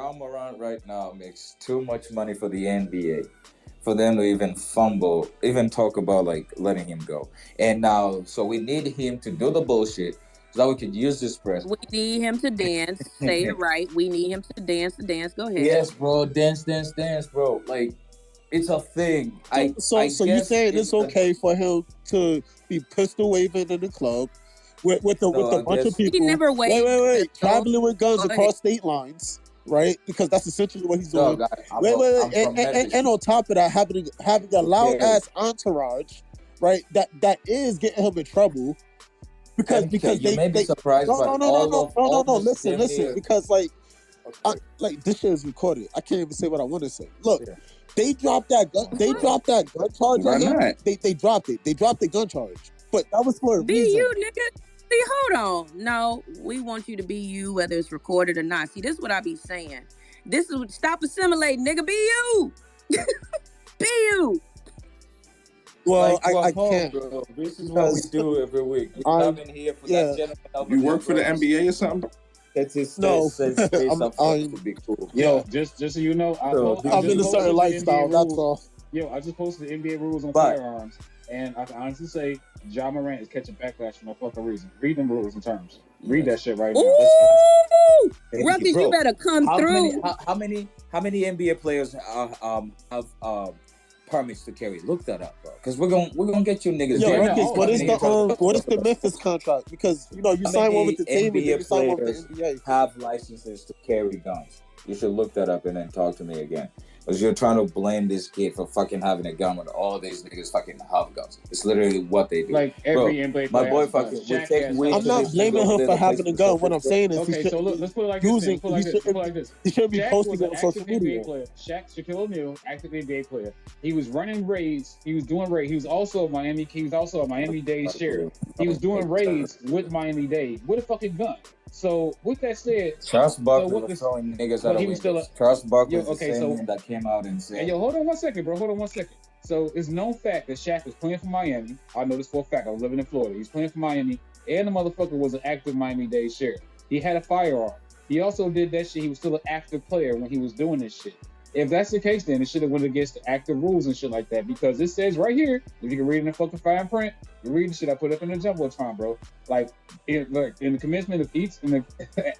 Ja Morant right now makes too much money for the NBA for them to even fumble, even talk about like letting him go. And now, so we need him to do the bullshit so that we could use this press. We need him to dance. Say it right. We need him to dance. To dance. Go ahead. Yes, bro, dance, dance, dance, bro. Like it's a thing. So you Guess saying it's okay for him to be pistol waving in the club with a bunch of He people? never waved. Wait, traveling with guns across state lines, right? Because that's essentially what he's doing. And on top of that, having a loud ass entourage, right? That is getting him in trouble. Because you may be surprised, no. Listen. Because like this shit is recorded. I can't even say what I want to say. Look, they dropped that gun. They dropped that gun charge on him. They dropped it. They dropped the gun charge. But that was for a reason. Be you, nigga. See, hold on. No, we want you to be you, whether it's recorded or not. See, this is what I be saying. This is what stop assimilating, nigga. Be you. Be you. Well, I can't. Bro. This is what we do every week. We've been here for that gentleman. You work for the NBA or something? That's his to be cool. Yo, just so you know, I'm in a certain lifestyle. That's all. Yo, I just posted the NBA rules on firearms, and I can honestly say Ja Morant is catching backlash for no fucking reason. Read them rules and terms. Read that shit right now. Ooh, Ruckus, you better come through. How many NBA players have permits to carry? Look that up, bro. Because we're gonna get you niggas. Yo, Ruckus, what is the Memphis contract? Because you sign one with the team, and you sign one with the NBA. Have licenses to carry guns. You should look that up and then talk to me again. Because you're trying to blame this kid for fucking having a gun when all these niggas fucking have guns. It's literally what they do. Like every NBA player. My boy fucking. I'm not blaming him for having a gun. What I'm saying is, okay, so look, let's put it like this. He should be posting on social media. Shaquille O'Neal, active NBA player. He was running raids. He was doing raids. He was also a Miami-Dade sheriff. He was doing raids with Miami-Dade with a fucking gun. So with that said, Charles Barkley was throwing niggas out of windows. Charles Barkley was the same that came out and said, "Hey, yo, hold on one second, bro. Hold on 1 second." So it's known fact that Shaq was playing for Miami. I know this for a fact. I was living in Florida. He's playing for Miami, and the motherfucker was an active Miami-Dade sheriff. He had a firearm. He also did that shit. He was still an active player when he was doing this shit. If that's the case, then it should have went against the active rules and shit like that, because it says right here, if you can read in the fucking fine print, you read the shit I put up in the jumbotron, bro. Like, in the commencement of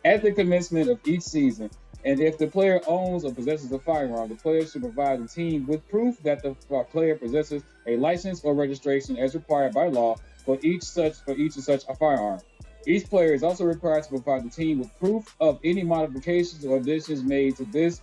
at the commencement of each season, and if the player owns or possesses a firearm, the player should provide the team with proof that the player possesses a license or registration as required by law for each such a firearm. Each player is also required to provide the team with proof of any modifications or additions made to this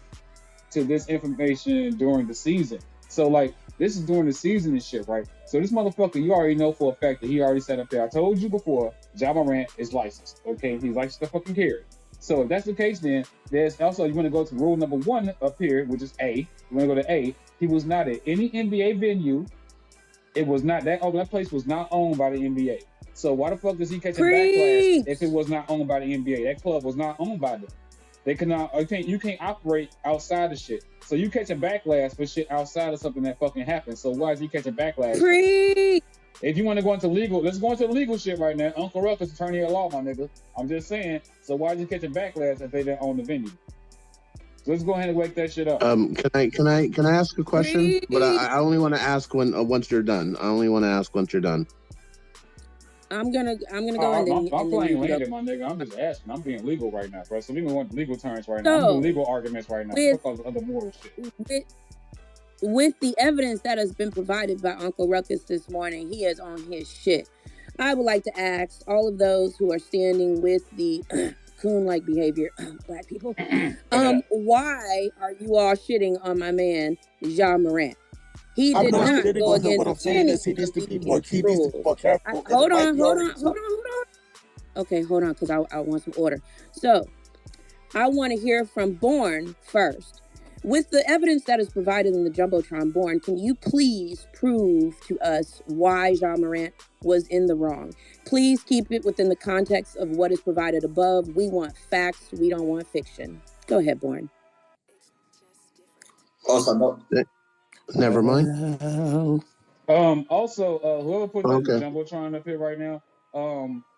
information during the season. So like, this is during the season and shit, right? So this motherfucker, you already know for a fact that he already said up there, I told you before, Ja Morant is licensed. Okay, he's licensed to fucking carry. So if that's the case, then there's also, you want to go to rule number 1 up here, which is A. You want to go to A. He was not at any NBA venue. It was not that place was not owned by the NBA. So why the fuck is he catching backlash if it was not owned by the NBA? That club was not owned by them. They cannot. You can't operate outside of shit. So you catching backlash for shit outside of something that fucking happened. So why is he catching backlash? If you want to go into legal, let's go into legal shit right now. Uncle Ruckus, attorney at law, my nigga. I'm just saying. So why is he catching backlash if they didn't own the venue? So let's go ahead and wake that shit up. Can I ask a question? But I only want to ask once you're done. I only want to ask once you're done. I'm gonna go I'm playing landed, my nigga. I'm just asking. I'm being legal right now, bro. So we want legal terms right now. I'm doing legal arguments right now. Other moral shit. With the evidence that has been provided by Uncle Ruckus this morning, he is on his shit. I would like to ask all of those who are standing with the coon-like behavior, black people, why are you all shitting on my man, Ja Morant? He did not go against what I'm saying is he needs to be more careful. Hold on. Okay, hold on, because I want some order. So, I want to hear from Born first. With the evidence that is provided in the Jumbotron, Born, can you please prove to us why Ja Morant was in the wrong? Please keep it within the context of what is provided above. We want facts. We don't want fiction. Go ahead, Born. Never mind. Also, whoever put the Jumbotron up here right now,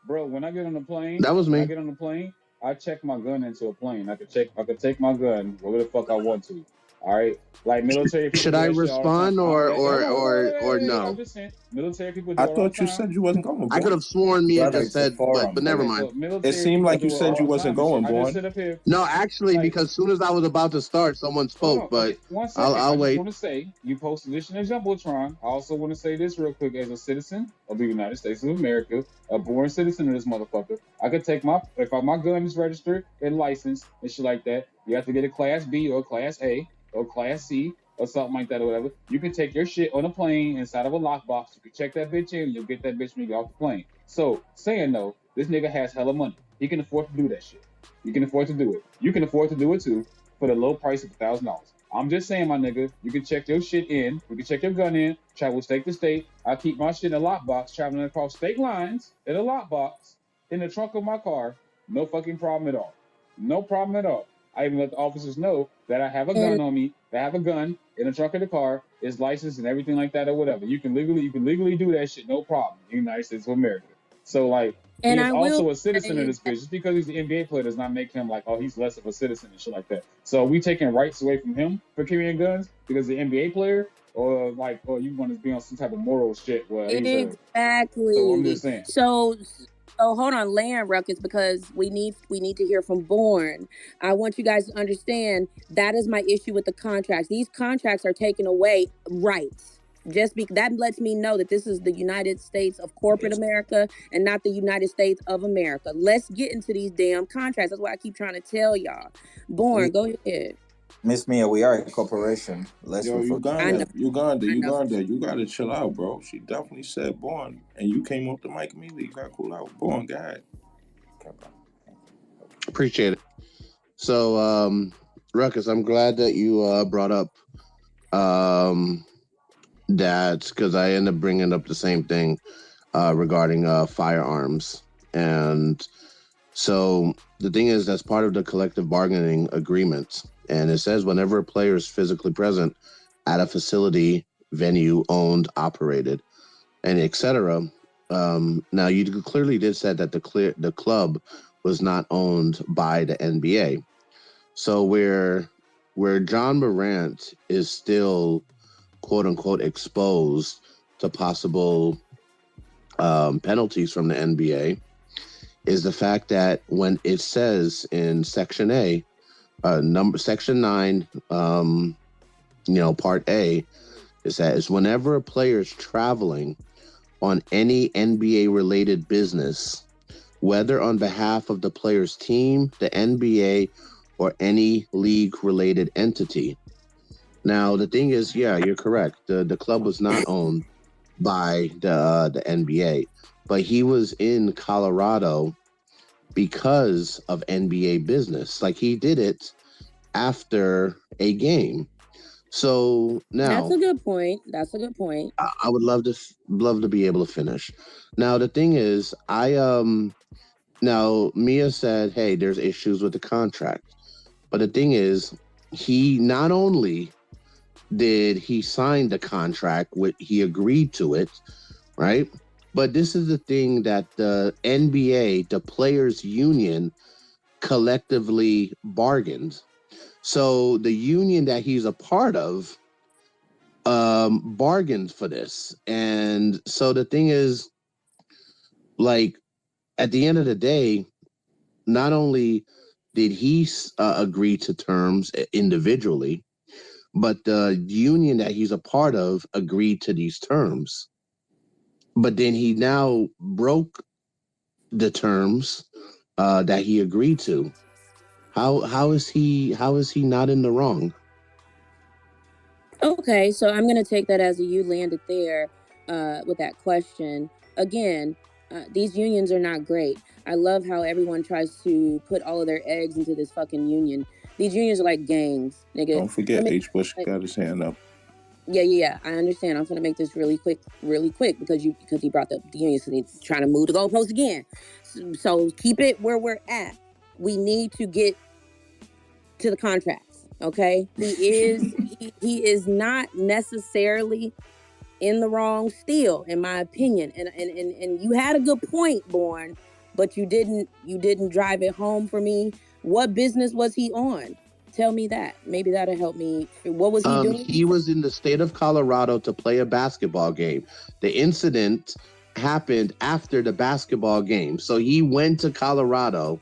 bro, when I get on the plane, that was me. When I get on the plane, I check my gun into a plane. I could take my gun wherever the fuck I want to. All right, like military people Should do I that shit all the time. respond or I'm no? just saying, military people do I it all the thought you time. said you wasn't going, I boy. could have sworn Mia Brother, just it's a said, but forum, never Okay, bro. mind. so It military seemed people like you do it said you all the wasn't time and shit. going, I just boy. sit up here No, actually, like, because as soon as I was about to start, someone hold spoke. on, But okay, 1 second. I I'll just wait. want to say you posted this in a jumbotron. I also want to say this real quick as a citizen of the United States of America, a born citizen of this motherfucker. I could take my gun is registered and licensed and shit like that. You have to get a Class B or Class A or Class C or something like that or whatever. You can take your shit on a plane inside of a lockbox. You can check that bitch in. You'll get that bitch when you get off the plane. So saying no, this nigga has hella money. He can afford to do that shit. You can afford to do it. You can afford to do it too for the low price of $1,000. I'm just saying, my nigga, you can check your shit in. You can check your gun in. Travel state to state. I keep my shit in a lockbox, traveling across state lines in a lockbox in the trunk of my car. No fucking problem at all. No problem at all. I even let the officers know that I have a gun And on me. That I have a gun in the trunk of the car, is licensed and everything like that or whatever. You can legally do that shit, no problem. In the United States of America. So like he and is I will also a citizen of say this bitch. Just because he's an NBA player does not make him like, oh, he's less of a citizen and shit like that. So are we taking rights away from him for carrying guns because he's an NBA player, or like, or you want to be on some type of moral shit where he's a. So I'm exactly. just saying. So hold on, land Ruckus, because we need to hear from Born. I want you guys to understand that is my issue with the contracts. These contracts are taking away rights. That lets me know that this is the United States of corporate America and not the United States of America. Let's get into these damn contracts. That's why I keep trying to tell y'all. Born, go ahead. Miss Mia, we are a corporation. Let's Yo, refer. I know. Uganda, I know. you gotta chill out, bro. She definitely said born, and you came off the mic immediately. You gotta cool out. Born, guy. Appreciate it. So, Ruckus, I'm glad that you brought up that, because I end up bringing up the same thing regarding firearms. And so the thing is, that's part of the collective bargaining agreement. And it says whenever a player is physically present at a facility, venue, owned, operated, and etc. Now, you clearly did say that the club was not owned by the NBA. So where John Morant is still, quote unquote, exposed to possible penalties from the NBA is the fact that when it says in Section A, Section 9, Part A, it says whenever a player is traveling on any NBA-related business, whether on behalf of the player's team, the NBA, or any league-related entity. Now, the thing is, yeah, you're correct. The club was not owned by the NBA, but he was in Colorado because of NBA business. Like, he did it after a game. So now That's a good point. I would love to be able to finish. Now the thing is, now Mia said, "Hey, there's issues with the contract," but the thing is, he not only did he sign the contract, he agreed to it, right? But this is the thing that the NBA, the players' union, collectively bargained. So the union that he's a part of bargained for this. And so the thing is, like, at the end of the day, not only did he agree to terms individually, but the union that he's a part of agreed to these terms. But then he now broke the terms that he agreed to. How is he not in the wrong? Okay, so I'm going to take that as a you landed there with that question. Again, these unions are not great. I love how everyone tries to put all of their eggs into this fucking union. These unions are like gangs, nigga. Don't forget, H. Bush got his hand up. Yeah. I understand. I'm going to make this really quick because he brought the unions and he's trying to move the goalpost again. So keep it where we're at. We need to get to the contracts. Okay, he is not necessarily in the wrong still, in my opinion. And you had a good point, Born, but you didn't drive it home for me. What business was he on? Tell me that. Maybe that'll help me. What was he doing? He was in the state of Colorado to play a basketball game. The incident happened after the basketball game. So he went to Colorado.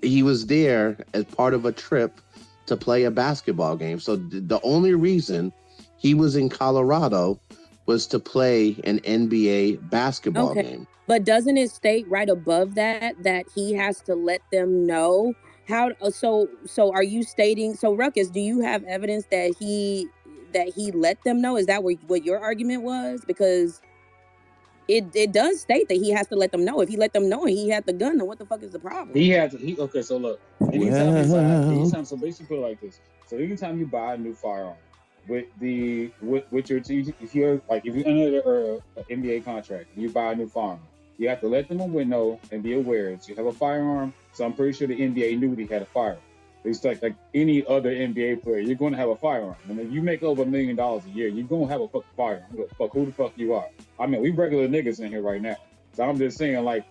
He was there as part of a trip to play a basketball game. So the only reason he was in Colorado was to play an NBA basketball game. But doesn't it state right above that he has to let them know how? So are you stating? So Ruckus, do you have evidence that he let them know? Is that what your argument was? Because it does state that he has to let them know. If he let them know and he had the gun, then what the fuck is the problem? Okay, so look, anytime, so basically put it like this. So anytime you buy a new firearm with your if you're under an NBA contract, you buy a new firearm, you have to let them know and be aware that you have a firearm. So I'm pretty sure the NBA knew that he had a firearm. It's like any other NBA player, you're going to have a firearm. And if you make over $1 million a year, you're going to have a fucking firearm. Fuck who the fuck you are. I mean, we regular niggas in here right now. So I'm just saying, like,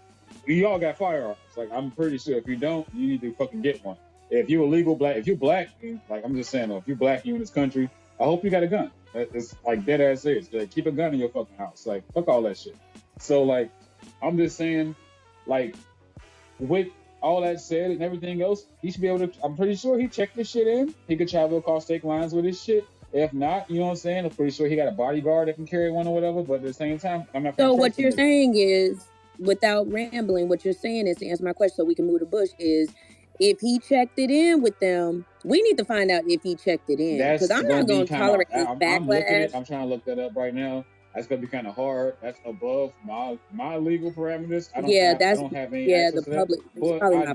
we all got firearms. Like, I'm pretty sure if you don't, you need to fucking get one. If you're illegal black, if you're black, like, I'm just saying, if you're black, you in this country, I hope you got a gun. It's like dead ass serious. Like, keep a gun in your fucking house. Like, fuck all that shit. So, like, I'm just saying, like, with all that said and everything else, he should be able to. I'm pretty sure he checked this shit in. He could travel across state lines with his shit. If not, you know what I'm saying? I'm pretty sure he got a bodyguard that can carry one or whatever. But at the same time, I'm not. So what you're saying is, without rambling, what you're saying is, to answer my question so we can move to Bush, is if he checked it in with them, we need to find out if he checked it in. Because I'm not going to tolerate this backlash. I'm trying to look that up right now. That's gonna be kind of hard. That's above my legal parameters. I don't have any access to that. But I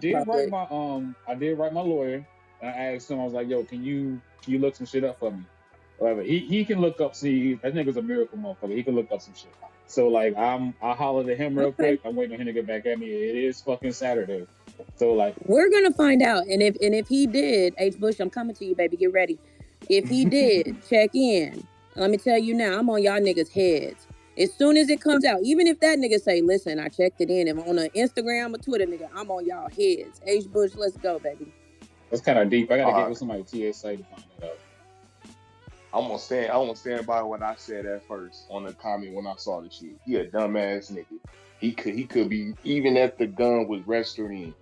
did write my lawyer. And I asked him. I was like, "Yo, can you look some shit up for me?" Whatever. He can look up. See, that nigga's a miracle motherfucker. He can look up some shit. So like, I hollered at him real quick. I'm waiting on him to get back at me. It is fucking Saturday. So like, we're gonna find out. And if he did, H Bush, I'm coming to you, baby. Get ready. If he did, check in. Let me tell you now, I'm on y'all niggas' heads. As soon as it comes out, even if that nigga say, listen, I checked it in, if on an Instagram or Twitter, nigga, I'm on y'all heads. H Bush, let's go, baby. That's kind of deep. I gotta get with somebody TSA to find that out. I'm gonna stand by what I said at first on the comment when I saw the shit. He a dumbass nigga. He could be, even if the gun was registered in.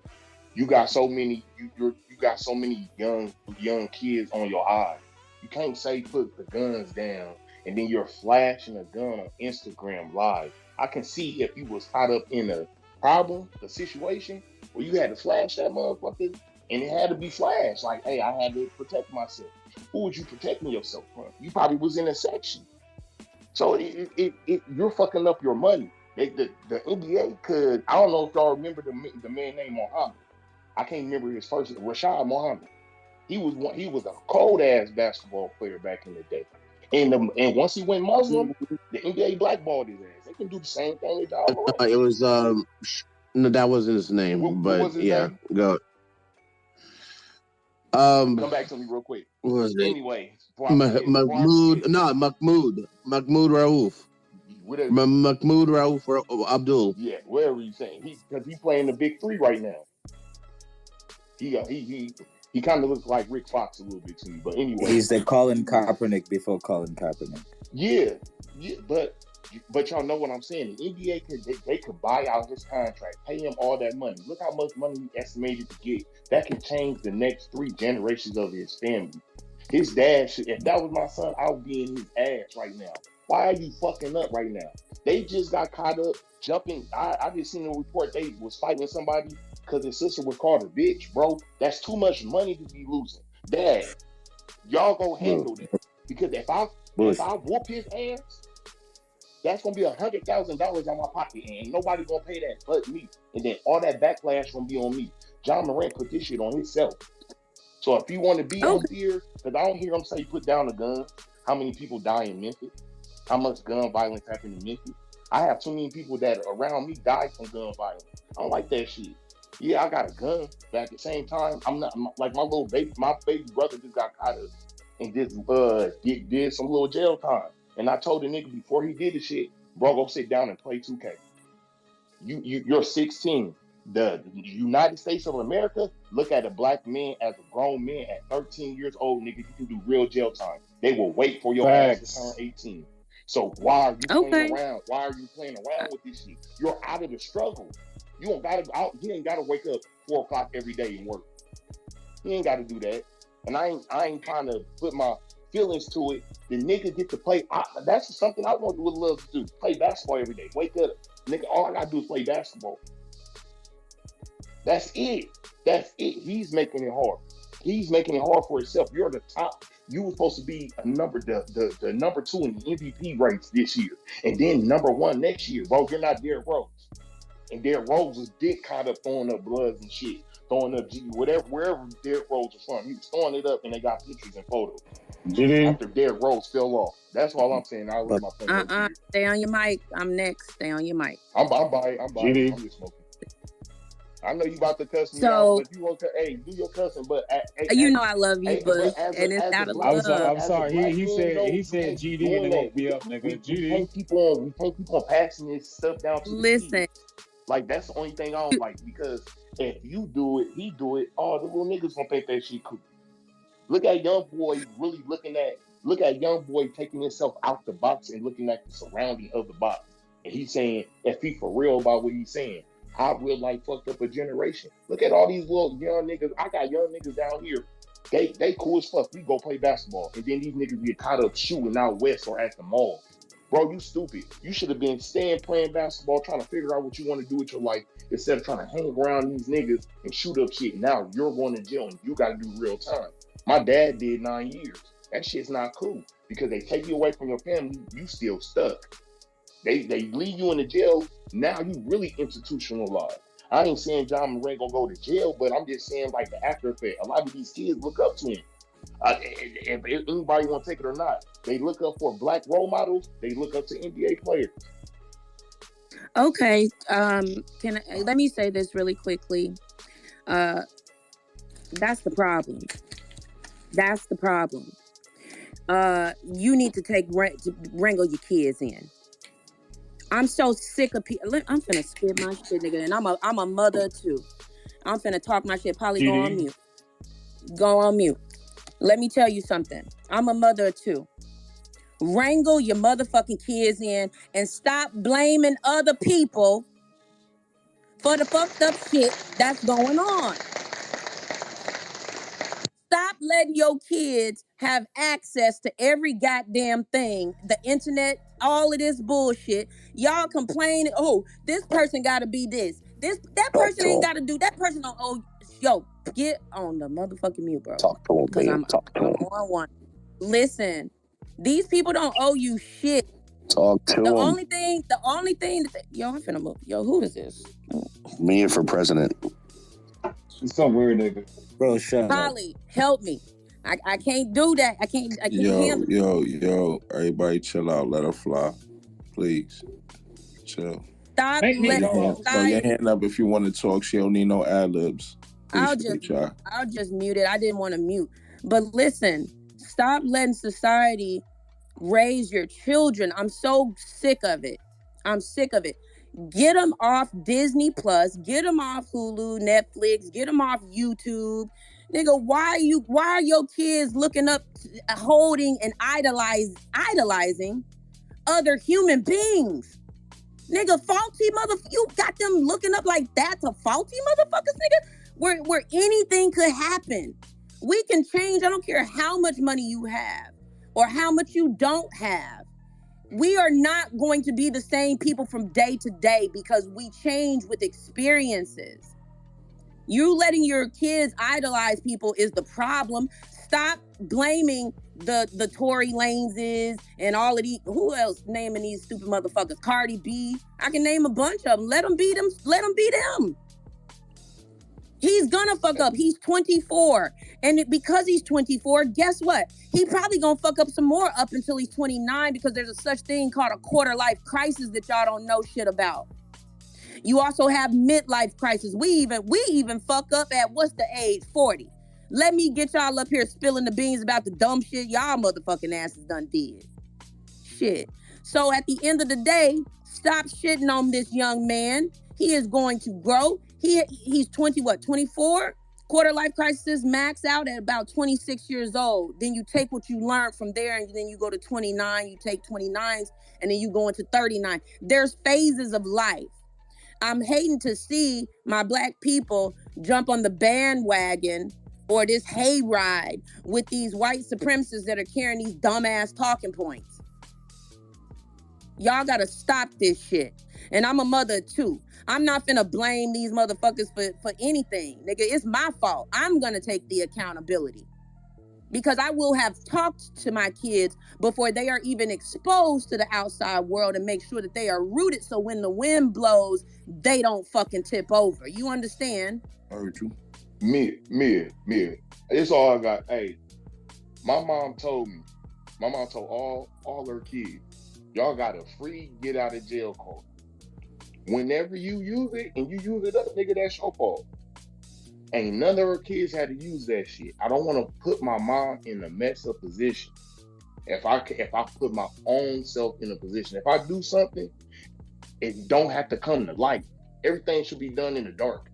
You got so many you got so many young kids on your eye. You can't say put the guns down and then you're flashing a gun on Instagram live. I can see if you was caught up in a problem, a situation where you had to flash that motherfucker, and it had to be flashed. Like, hey, I had to protect myself. Who was you protecting yourself from? You probably was in a section. So you're fucking up your money. The NBA could. I don't know if y'all remember the man named Mohammed. I can't remember his first name. Rashad Muhammad. He was a cold ass basketball player back in the day. And once he went Muslim, the NBA blackballed his ass. They can do the same thing with y'all. It was no, that wasn't his name. What was his name? Go. Come back to me real quick. What was it? Anyway, Mahmoud Rauf. Mahmoud Rauf Abdul. Yeah, whatever you saying. Because he's playing the big three right now. He kind of looks like Rick Fox a little bit to me, but anyway. He's the Colin Kaepernick before Colin Kaepernick. Yeah, but y'all know what I'm saying. The NBA they could buy out his contract, pay him all that money. Look how much money he estimated to get. That can change the next 3 generations of his family. His dad should. If that was my son, I would be in his ass right now. Why are you fucking up right now? They just got caught up jumping. I just seen a report they was fighting somebody because his sister was called a bitch, bro. That's too much money to be losing. Dad, y'all go handle that. Because if I whoop his ass, that's gonna be $100,000 on my pocket, and nobody gonna pay that but me. And then all that backlash gonna be on me. John Morant put this shit on himself. So if you want to be on here, because I don't hear him say put down a gun. How many people die in Memphis? How much gun violence happened in Memphis? I have too many people that around me died from gun violence. I don't like that shit. Yeah, I got a gun, but at the same time, I'm not like my baby brother just got caught up and just did some little jail time. And I told the nigga before he did the shit, bro, go sit down and play 2K. You're 16. The United States of America look at a black man as a grown man at 13 years old, nigga. You can do real jail time. They will wait for your ass to turn Facts. 18. So why are you playing Okay. around? Why are you playing around with this shit? You're out of the struggle. You don't gotta out. You ain't gotta wake up 4 o'clock every day and work. You ain't gotta do that. And I ain't trying to put my feelings to it. The nigga get to play. That's something I want to love to do. Play basketball every day. Wake up, nigga. All I gotta do is play basketball. That's it. That's it. He's making it hard. He's making it hard for himself. You're the top. You were supposed to be the number 2 in the MVP race this year, and then number 1 next year, bro. You're not Derrick Rose, and Derrick Rose was dick caught up throwing up bloods and shit, throwing up G, whatever, wherever Derrick Rose was from. He was throwing it up, and they got pictures and photos. After Derrick Rose fell off. That's all I'm saying. I'll leave my point. Stay on your mic. I'm next. Stay on your mic. I'm by. I'm just smoking. I know you about to cuss me out, but you want to, hey, do your cussing, but you know I love you, Bush, and it's out of love. I'm sorry. He said GD and it woke me up, nigga. GD. We can't keep on passing this stuff down to the kids. Like that's the only thing I don't like, because if you do it, he do it. Oh, the little niggas gonna think that shit cool. Look at young boy really look at young boy taking himself out the box and looking at the surrounding of the box, and he's saying if he for real about what he's saying. I real life fucked up a generation. Look at all these little young niggas. I got young niggas down here. They cool as fuck. We go play basketball. And then these niggas get caught up shooting out west or at the mall. Bro, you stupid. You should have been staying playing basketball, trying to figure out what you want to do with your life, instead of trying to hang around these niggas and shoot up shit. Now you're going to jail and you got to do real time. My dad did 9 years. That shit's not cool, because they take you away from your family. You still stuck. They leave you in the jail. Now you really institutionalized. I ain't saying John Morant gonna go to jail, but I'm just saying like the after effect. A lot of these kids look up to him. If anybody want to take it or not, they look up for black role models. They look up to NBA players. Okay. Let me say this really quickly. That's the problem. That's the problem. You need to wrangle your kids in. I'm so sick of people. I'm finna spit my shit, nigga, and I'm a mother too. I'm finna talk my shit. Probably go on mute. Go on mute. Let me tell you something. I'm a mother too. Wrangle your motherfucking kids in and stop blaming other people for the fucked up shit that's going on. Stop letting your kids have access to every goddamn thing. The internet, all of this bullshit. Y'all complaining, oh, this person gotta be this. That person ain't gotta do, that person don't owe. Yo, get on the motherfucking mute, bro. Talk to him, because I'm on one. Listen, these people don't owe you shit. Talk to him. The only thing that yo, I'm finna move. Yo, who is this? Me for president. It's some weird nigga. Bro, shut up. Polly, help me. I can't do that. I can't handle it. Yo, everybody chill out. Let her fly. Please. Chill. Stop Make me Throw your hand up if you want to talk. She don't need no ad-libs. I'll just mute it. I didn't want to mute. But listen, stop letting society raise your children. I'm so sick of it. I'm sick of it. Get them off Disney Plus. Get them off Hulu, Netflix. Get them off YouTube. Nigga, why are your kids looking up, holding and idolizing other human beings? Nigga, faulty you got them looking up like that to faulty motherfuckers, nigga? Where anything could happen. We can change. I don't care how much money you have or how much you don't have. We are not going to be the same people from day to day because we change with experiences. You letting your kids idolize people is the problem. Stop blaming the Tory Laneses and all of these. Who else naming these stupid motherfuckers? Cardi B. I can name a bunch of them. Let them be them. Let them be them. He's gonna fuck up. He's 24. And because he's 24, guess what? He probably gonna fuck up some more up until he's 29 because there's a such thing called a quarter life crisis that y'all don't know shit about. You also have midlife crisis. We even fuck up at what's the age? 40. Let me get y'all up here spilling the beans about the dumb shit y'all motherfucking asses done did. Shit. So at the end of the day, stop shitting on this young man. He is going to grow. He's 24? Quarter life crisis max out at about 26 years old. Then you take what you learned from there, and then you go to 29, you take 29s, and then you go into 39. There's phases of life. I'm hating to see my black people jump on the bandwagon or this hayride with these white supremacists that are carrying these dumbass talking points. Y'all gotta stop this shit. And I'm a mother too. I'm not finna blame these motherfuckers for anything. Nigga, it's my fault. I'm gonna take the accountability. Because I will have talked to my kids before they are even exposed to the outside world and make sure that they are rooted so when the wind blows, they don't fucking tip over. You understand? I heard you. Mia. It's all I got. Hey, my mom told all her kids, y'all got a free get out of jail card. Whenever you use it and you use it up, nigga, that's your fault. Ain't none of her kids had to use that shit. I don't want to put my mom in a messed up position. If I put my own self in a position, if I do something, it don't have to come to light. Everything should be done in the dark.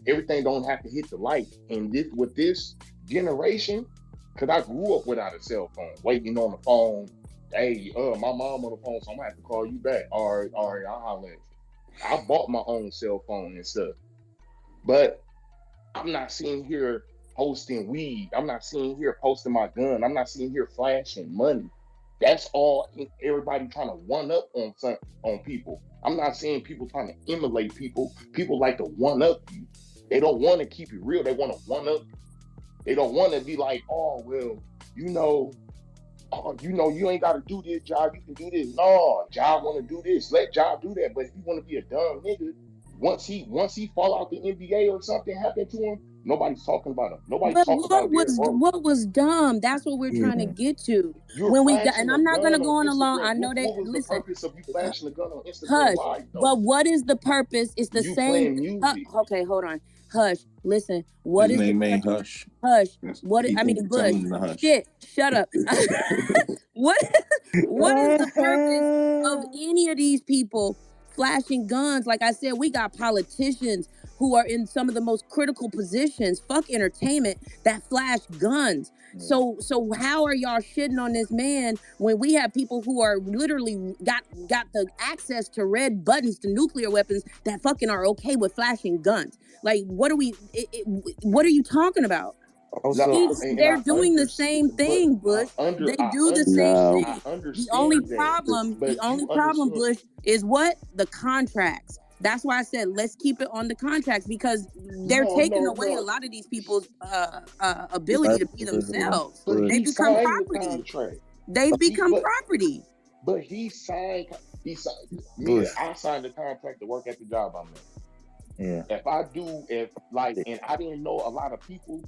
Everything don't have to hit the light. And with this generation, because I grew up without a cell phone, waiting on the phone. Hey, my mom on the phone, so I'm gonna have to call you back. All right, I'll holler at you. I bought my own cell phone and stuff, but I'm not sitting here posting weed. I'm not sitting here posting my gun. I'm not sitting here flashing money. That's all. Everybody trying to one up on people. I'm not saying people trying to emulate people. People like to one up you. They don't want to keep it real. They want to one up you. They don't want to be like, oh well, you ain't got to do this, job. You can do this. No, job want to do this. Let job do that. But if you want to be a dumb nigga, once he fall out the NBA or something happened to him, nobody's talking about him. Nobody's talking about what was dumb? That's what we're trying to get to. And I'm not gonna go on alone. I know that. What was the purpose of you flashing a gun on Instagram Hush. Live, though? But what is the purpose? It's the you same. Playing music. Okay, hold on. Hush. Listen. What His is name the ain't purpose? Hush. Hush. Bush. Hush. Shit. Shut up. What is the purpose of any of these people flashing guns? Like I said, we got politicians who are in some of the most critical positions, fuck entertainment, that flash guns. So how are y'all shitting on this man when we have people who are literally got the access to red buttons to nuclear weapons that fucking are okay with flashing guns? Like, what are you talking about? They're doing the same thing, Bush. They do the same thing. The only problem, Bush, is what? The contracts. That's why I said let's keep it on the contracts, because they're taking away a lot of these people's ability to be themselves. They become property. They become property. But he signed. I signed the contract to work at the job I'm in. Yeah. And I didn't know a lot of people,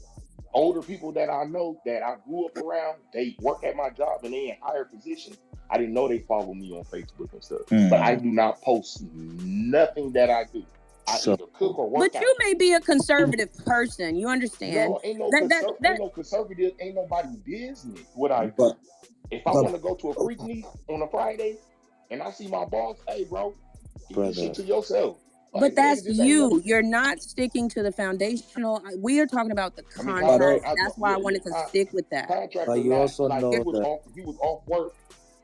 older people that I know that I grew up around, they work at my job and they in higher positions. I didn't know they follow me on Facebook and stuff. But I do not post nothing that I do. I either cook or work out. But you may be a conservative person. You understand? No, ain't no conservative. Ain't nobody business what I do. If I want to go to a freak meet on a Friday and I see my boss, hey, bro, keep this shit to yourself. But that's you. You're not sticking to the foundational. We are talking about the contract. That's why I wanted to stick with that. But you also know that he was off work.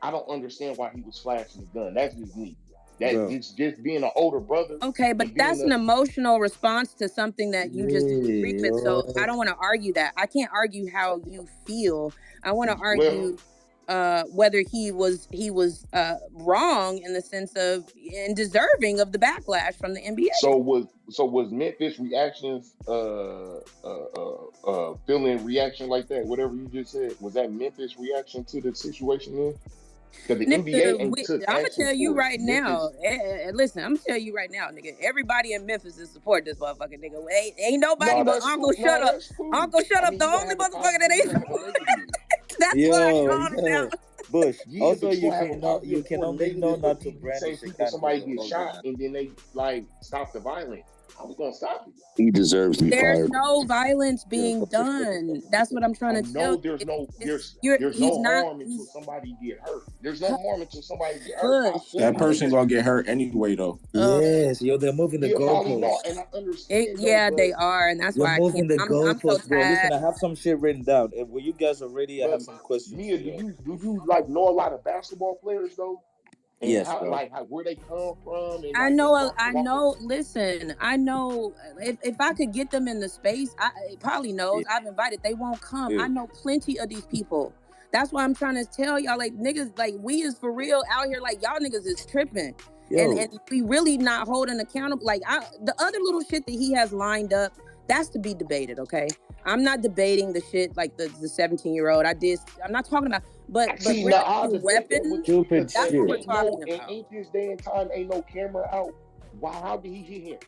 I don't understand why he was flashing the gun. That's just me. It's just being an older brother. Okay, but that's an emotional response to something that you just disagreed with. So I don't want to argue that. I can't argue how you feel. I want to argue whether he was wrong in the sense of and deserving of the backlash from the NBA. So was Memphis reactions feeling reaction like that? Whatever you just said, was that Memphis reaction to the situation then? Because the NBA I'm gonna tell you right now. Listen, I'm gonna tell you right now, nigga. Everybody in Memphis is support this motherfucking nigga. Ain't nobody but Uncle Shut Up. Uncle Shut Up, the only motherfucker that ain't. That's why I called him out. Bush. Also, you can only know not to brand. Somebody get shot and then they like stop the violence. How we gonna stop it? He deserves to be There's fired. no violence being done. That's what I'm trying I to tell know you. there's He's no not. harm until He's somebody get hurt. There's no harm until somebody get hurt. I push. That fully get person that. gonna get hurt anyway, though. Yes, yo, they're moving the Yeah, probably not, goalposts. and I understand though, Yeah, but they are, and that's You're why I can't. moving the I'm so goalposts, bro. Listen, tired. I have some shit written down. If well, you guys are ready, I but have some questions Mia, for do you. you like know a lot of basketball players though, and Yes, how bro. like how where they come from and I like they know. walk in. Listen, I know. If I could get them in the space, probably knows. Yeah, I've invited. They won't come. I yeah. know plenty of these people. That's why I'm trying to tell y'all, like niggas, like we is for real out here. Like y'all niggas is tripping, Yo, and we really not holding accountable. Like the other little shit that he has lined up, that's to be debated. Okay, I'm not debating the shit like the 17-year-old. I'm not talking about. But See, now I'll brandishing debate that with weapons, you stupid because that's what we're shit, talking about. ain't this day and time ain't no camera out. Why? How did he hit him?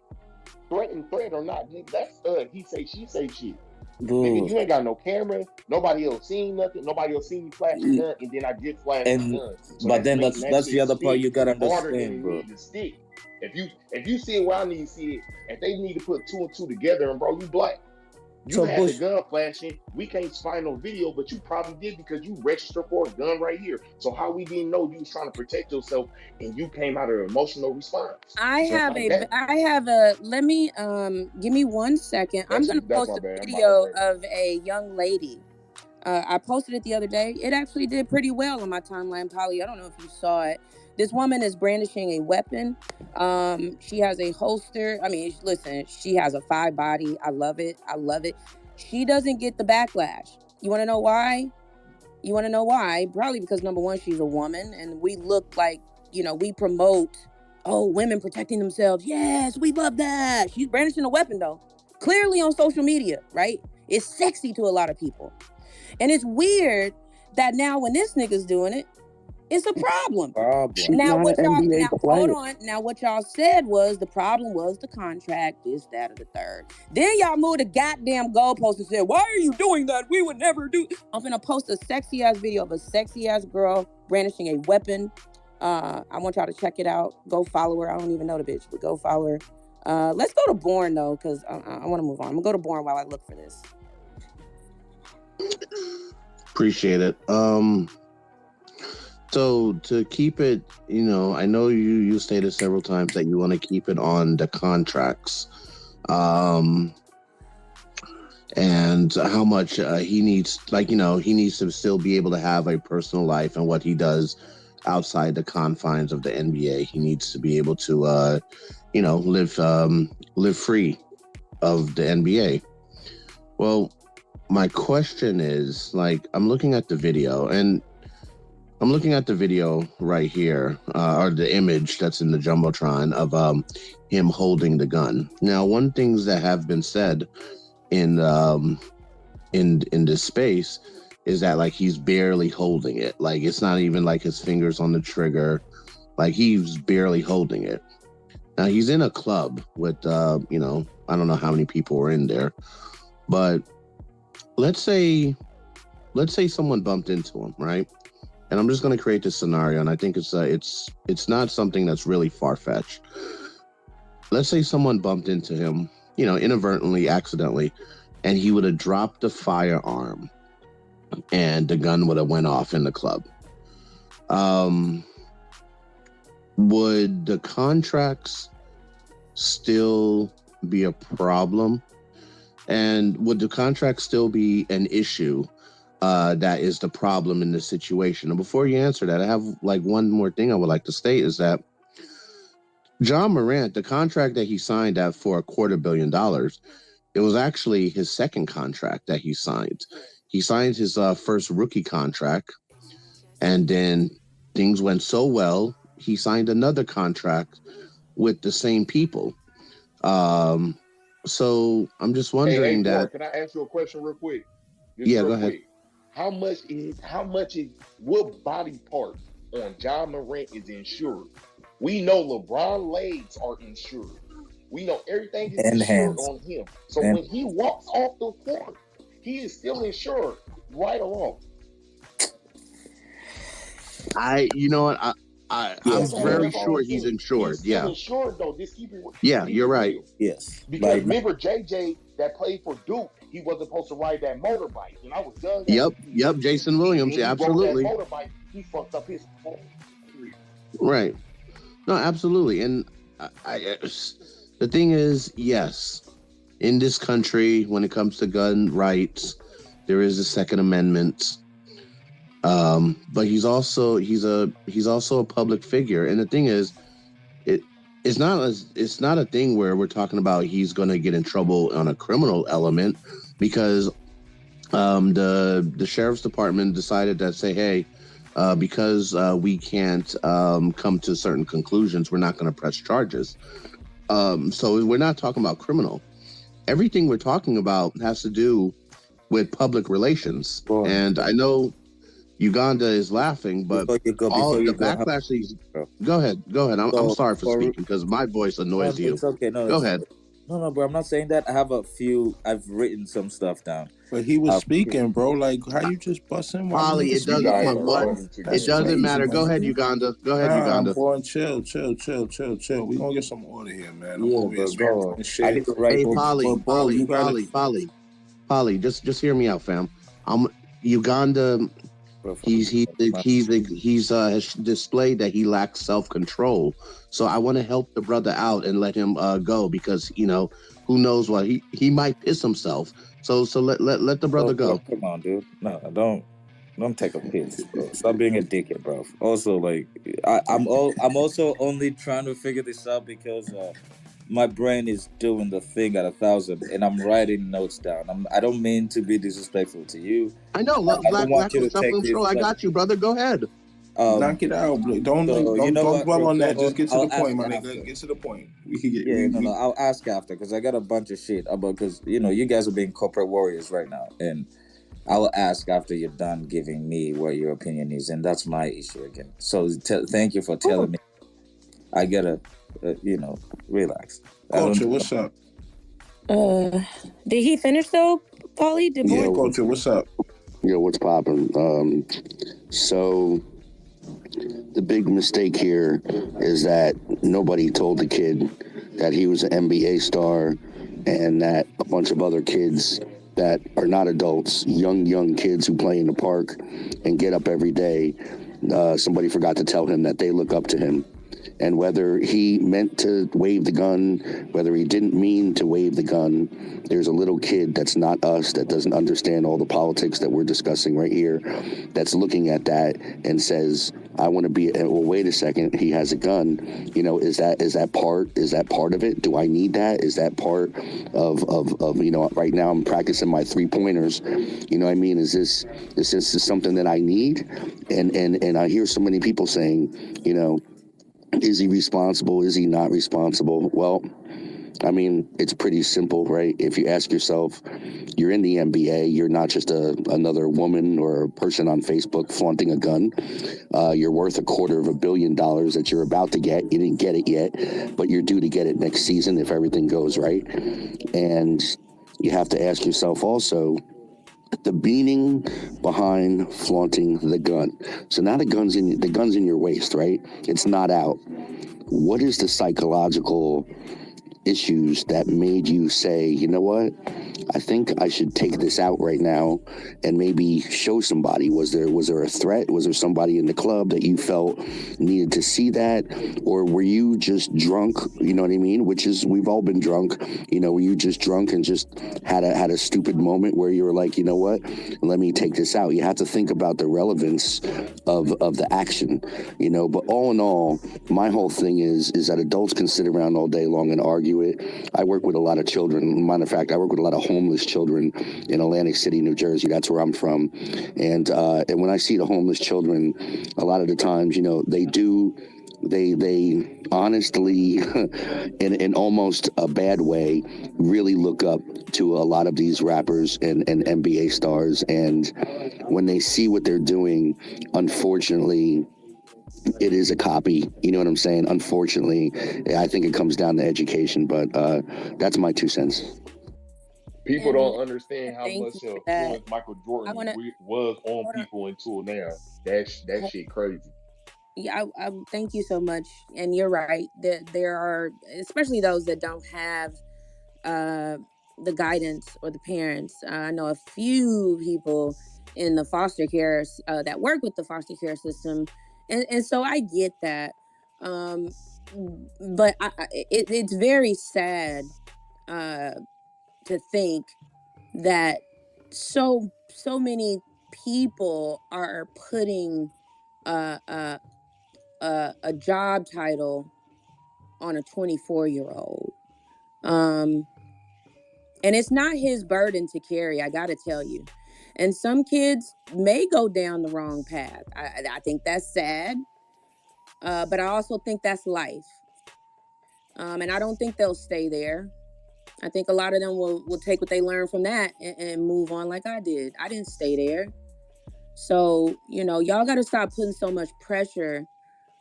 Threat or not, nigga? That's he say she say shit. Nigga, bro. you ain't got no camera. Nobody else seen nothing. Nobody else seen me flash the gun, and then I just flashed my And gun. So but that's then making that that's the shit other part stick you gotta harder than understand, it bro. need to stick. If you see it where I need to see it, if they need to put two and two together, and bro, you black. You So had the Bush, gun flashing. We can't find no video, but you probably did because you registered for a gun right here. So how we didn't know you was trying to protect yourself and you came out of an emotional response? Just like that. Let me give me 1 second. I'm gonna That's post my a bad. My video bad. of a young lady. I posted it the other day. It actually did pretty well on my timeline, Polly. I don't know if you saw it. This woman is brandishing a weapon. She has a holster. I mean, listen, she has a 5 body. I love it. I love it. She doesn't get the backlash. You want to know why? You want to know why? Probably because number one, she's a woman, and we look like, we promote, women protecting themselves. Yes, we love that. She's brandishing a weapon though, clearly on social media, right? It's sexy to a lot of people, and it's weird that now when this nigga's doing it, it's a problem. She's Now not what an y'all NBA now hold player. on. Now what y'all said was the problem was the contract, this, that, or the third. Then y'all moved the goddamn goalpost and said, why are you doing that? We would never do. I'm gonna post a sexy ass video of a sexy ass girl brandishing a weapon. I want y'all to check it out. Go follow her. I don't even know the bitch, but go follow her. Let's go to Born though, because I want to move on. I'm gonna go to Born while I look for this. Appreciate it. So to keep it, I know you stated several times that you want to keep it on the contracts, and how much he needs, he needs to still be able to have a personal life and what he does outside the confines of the NBA. He needs to be able to, live free of the NBA. Well, my question is, I'm looking at the video and. I'm looking at the video right here, or the image that's in the Jumbotron of him holding the gun. Now, one things that have been said in this space is that he's barely holding it. It's not even his fingers on the trigger. He's barely holding it. Now he's in a club with I don't know how many people were in there, but let's say someone bumped into him, right? And I'm just going to create this scenario, and I think it's not something that's really far-fetched. Let's say someone bumped into him, inadvertently, accidentally, and he would have dropped the firearm, and the gun would have went off in the club. Would the contracts still be a problem? And would the contract still be an issue? That is the problem in this situation. And before you answer that, I have one more thing I would like to state is that John Morant, the contract that he signed at for $250 million, it was actually his second contract that he signed. He signed his first rookie contract, and then things went so well, he signed another contract with the same people. So I'm just wondering Born, that. can I ask you a question real quick? Just Yeah, real go ahead. quick. How much is what body part on John Morant is insured? We know LeBron legs are insured. We know everything is and insured hands. on him. So And when he walks off the court, he is still insured, right or wrong. You know what? I'm very sure he's insured. He's still Yeah. insured though. Just keep it. Yeah, you're right. Real. Yes. Because remember JJ that played for Duke, he wasn't supposed to ride that motorbike. And I was young. Yep. Jason Williams. Yeah, absolutely. He rode that motorbike. He fucked up his career. Right. No, absolutely. And the thing is, yes, in this country, when it comes to gun rights, there is a Second Amendment. But he's also a public figure. And the thing is, it's not a thing where we're talking about he's going to get in trouble on a criminal element, because the sheriff's department decided that, say, hey, because we can't come to certain conclusions, we're not going to press charges. So we're not talking about criminal. Everything we're talking about has to do with public relations. Boy. And I know Uganda is laughing, but all the backlash these. Go ahead. I'm sorry for speaking because my voice annoys you. It's okay. No, go ahead. No, bro. I'm not saying that. I've written some stuff down. But he was speaking, bro. Like, how you just bust him? Polly, it doesn't matter. Go ahead, Uganda. I'm going chill. We gonna get some order here, man. Polly, just hear me out, fam. Uganda. He's has displayed that he lacks self-control. So I want to help the brother out and let him go, because who knows what he might piss himself. So let the brother go. Come on, dude. No, don't take a piss, bro. Stop being a dickhead, bro. Also, like I'm also only trying to figure this out because my brain is doing the thing at 1,000, and I'm writing notes down. I don't mean to be disrespectful to you. I know. Lack of self-control. I got you, brother. Go ahead. Knock it out. Don't dwell on that. Just get to the point, my nigga. Get to the point. We can get. I'll ask after, because I got a bunch of shit about, because you guys are being corporate warriors right now, and I'll ask after you're done giving me what your opinion is, and that's my issue again. So thank you for telling me. I gotta. Relax. Culture, what's up? Did he finish though, Paulie? Culture, what's up? Yo, what's poppin'? So the big mistake here is that nobody told the kid that he was an NBA star, and that a bunch of other kids that are not adults, young kids who play in the park and get up every day, somebody forgot to tell him that they look up to him. And whether he meant to wave the gun, whether he didn't mean to wave the gun, there's a little kid that's not us, that doesn't understand all the politics that we're discussing right here, that's looking at that and says, I want to be, well, wait a second, he has a gun. Is that part of it? Do I need that? Is that part of right now I'm practicing my 3-pointers. You know what I mean? Is this something that I need? And I hear so many people saying, is he responsible? Is he not responsible? Well, I mean, it's pretty simple, right? If you ask yourself, you're in the NBA, you're not just another woman or a person on Facebook flaunting a gun. You're worth $250 million that you're about to get. You didn't get it yet, but you're due to get it next season if everything goes right. And you have to ask yourself also, the meaning behind flaunting the gun. So now the gun's in your waist, right? It's not out. What is the psychological issues that made you say, you know what? I think I should take this out right now and maybe show somebody. Was there a threat? Was there somebody in the club that you felt needed to see that? Or were you just drunk? You know what I mean? Which is, we've all been drunk. Were you just drunk and just had a stupid moment where you were like, you know what? Let me take this out. You have to think about the relevance of the action, but all in all, my whole thing is that adults can sit around all day long and argue it. I work with a lot of children. Matter of fact, I work with a lot of homeless children in Atlantic City, New Jersey. That's where I'm from. And when I see the homeless children, a lot of the times, they honestly, in almost a bad way, really look up to a lot of these rappers and NBA stars. And when they see what they're doing, unfortunately, it is a copy. You know what I'm saying? Unfortunately, I think it comes down to education, but that's my 2 cents. People don't understand how much influence Michael Jordan was on people until now. That shit crazy. Yeah, I thank you so much. And you're right. There are, especially those that don't have the guidance or the parents. I know a few people in the foster care that work with the foster care system, and so I get that. Um, but it's very sad to think that so many people are putting uh, uh, a job title on a 24-year-old. And it's not his burden to carry, I gotta tell you. And some kids may go down the wrong path. I think that's sad, but I also think that's life. And I don't think they'll stay there. I think a lot of them will take what they learned from that and move on like I did. I didn't stay there. So, y'all got to stop putting so much pressure.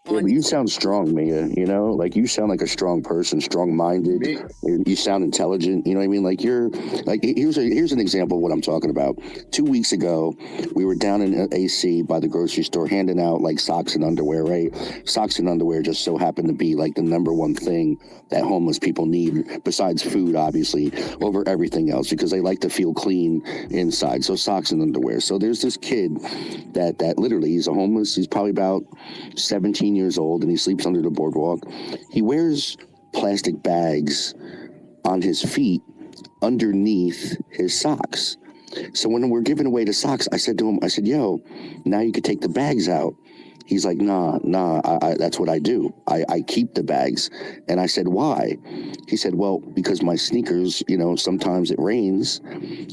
Yeah, but you sound strong, Mia. Like you sound like a strong person, strong-minded. You sound intelligent. You know what I mean? Like here's an example of what I'm talking about. 2 weeks ago, we were down in AC by the grocery store handing out like socks and underwear. Right? Socks and underwear just so happen to be like the number one thing that homeless people need, besides food, obviously, over everything else, because they like to feel clean inside. So socks and underwear. So there's this kid that literally he's a homeless. He's probably about 17 years old, and he sleeps under the boardwalk. He wears plastic bags on his feet underneath his socks. So when we're giving away the socks, I said to him, yo, now you could take the bags out. He's like, nah, that's what I do. I keep the bags. And I said, why? He said, well, because my sneakers, sometimes it rains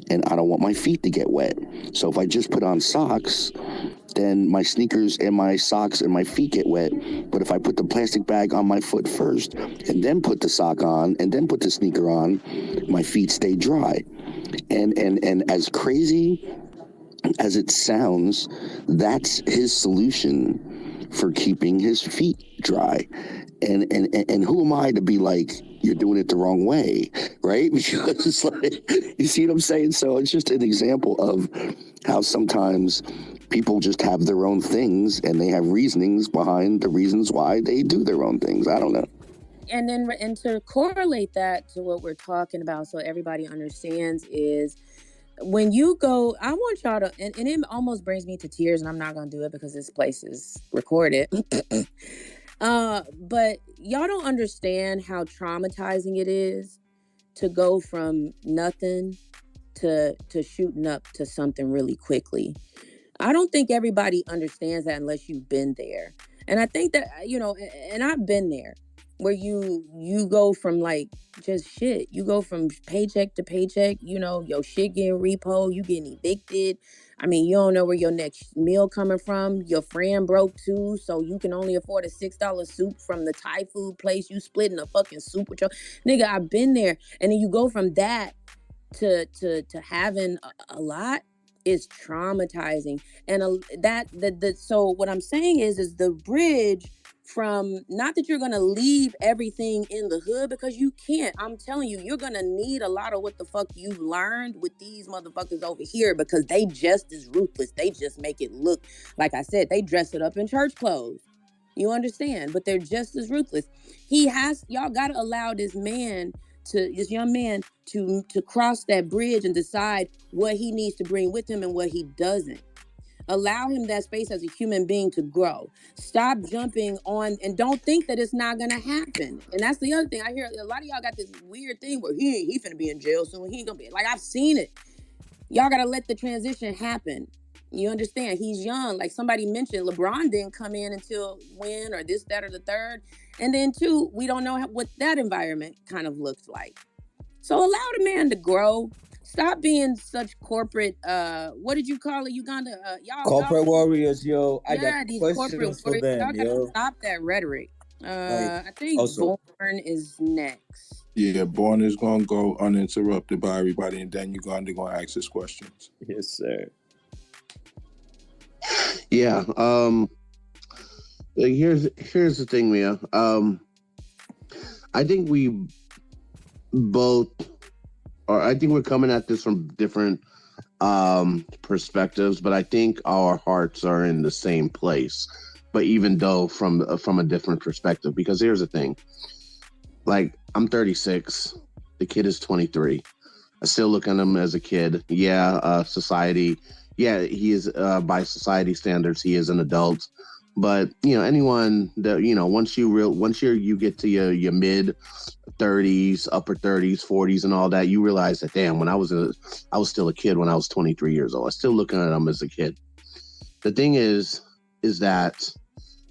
and I don't want my feet to get wet. So if I just put on socks, then my sneakers and my socks and my feet get wet. But if I put the plastic bag on my foot first and then put the sock on and then put the sneaker on, my feet stay dry. And as crazy as it sounds, that's his solution for keeping his feet dry. And who am I to be like, you're doing it the wrong way, right? Because it's like, you see what I'm saying? So it's just an example of how sometimes people just have their own things and they have reasonings behind the reasons why they do their own things. I don't know. And to correlate that to what we're talking about so everybody understands is when you go, I want y'all to, and it almost brings me to tears, and I'm not going to do it because this place is recorded. But y'all don't understand how traumatizing it is to go from nothing to shooting up to something really quickly. I don't think everybody understands that unless you've been there. And I think that, and I've been there, where you go from like just shit. You go from paycheck to paycheck, your shit getting repo, you getting evicted. I mean, you don't know where your next meal coming from. Your friend broke too, so you can only afford a $6 soup from the Thai food place. You splitting a fucking soup with your nigga. I've been there. And then you go from that to having a lot. Is traumatizing. And so what I'm saying is the bridge from, not that you're going to leave everything in the hood, because you can't. I'm telling you, you're going to need a lot of what the fuck you've learned with these motherfuckers over here, because they just as ruthless. They just make it look, like I said, they dress it up in church clothes. You understand? But they're just as ruthless. Y'all got to allow this young man to cross that bridge and decide what he needs to bring with him and what he doesn't. Allow him that space as a human being to grow. Stop jumping on, and don't think that it's not gonna happen. And that's the other thing. I hear a lot of y'all got this weird thing where he finna be in jail soon. He ain't gonna be, like, I've seen it. Y'all gotta let the transition happen. You understand? He's young. Like somebody mentioned, LeBron didn't come in until when, or this, that, or the third. And then two, we don't know what that environment kind of looks like. So allow the man to grow. Stop being such corporate, what did you call it, Uganda? Corporate warriors, yo. I got these questions for them, y'all gotta yo. stop that rhetoric. I think also, Born is next. Yeah, Born is gonna go uninterrupted by everybody, and then Uganda gonna ask his questions. Yes, sir. Yeah. Here's the thing, Mia. I think we both, or I think we're coming at this from different perspectives, but I think our hearts are in the same place. but even though from a different perspective. Because here's the thing, like I'm 36, the kid is 23. I still look at him as a kid. Yeah, society. Yeah, he is by society standards, he is an adult. But anyone that once you get to your mid 30s, upper 30s, 40s, and all that, you realize that damn, I was still a kid when I was 23 years old. I still looking at him as a kid. The thing is that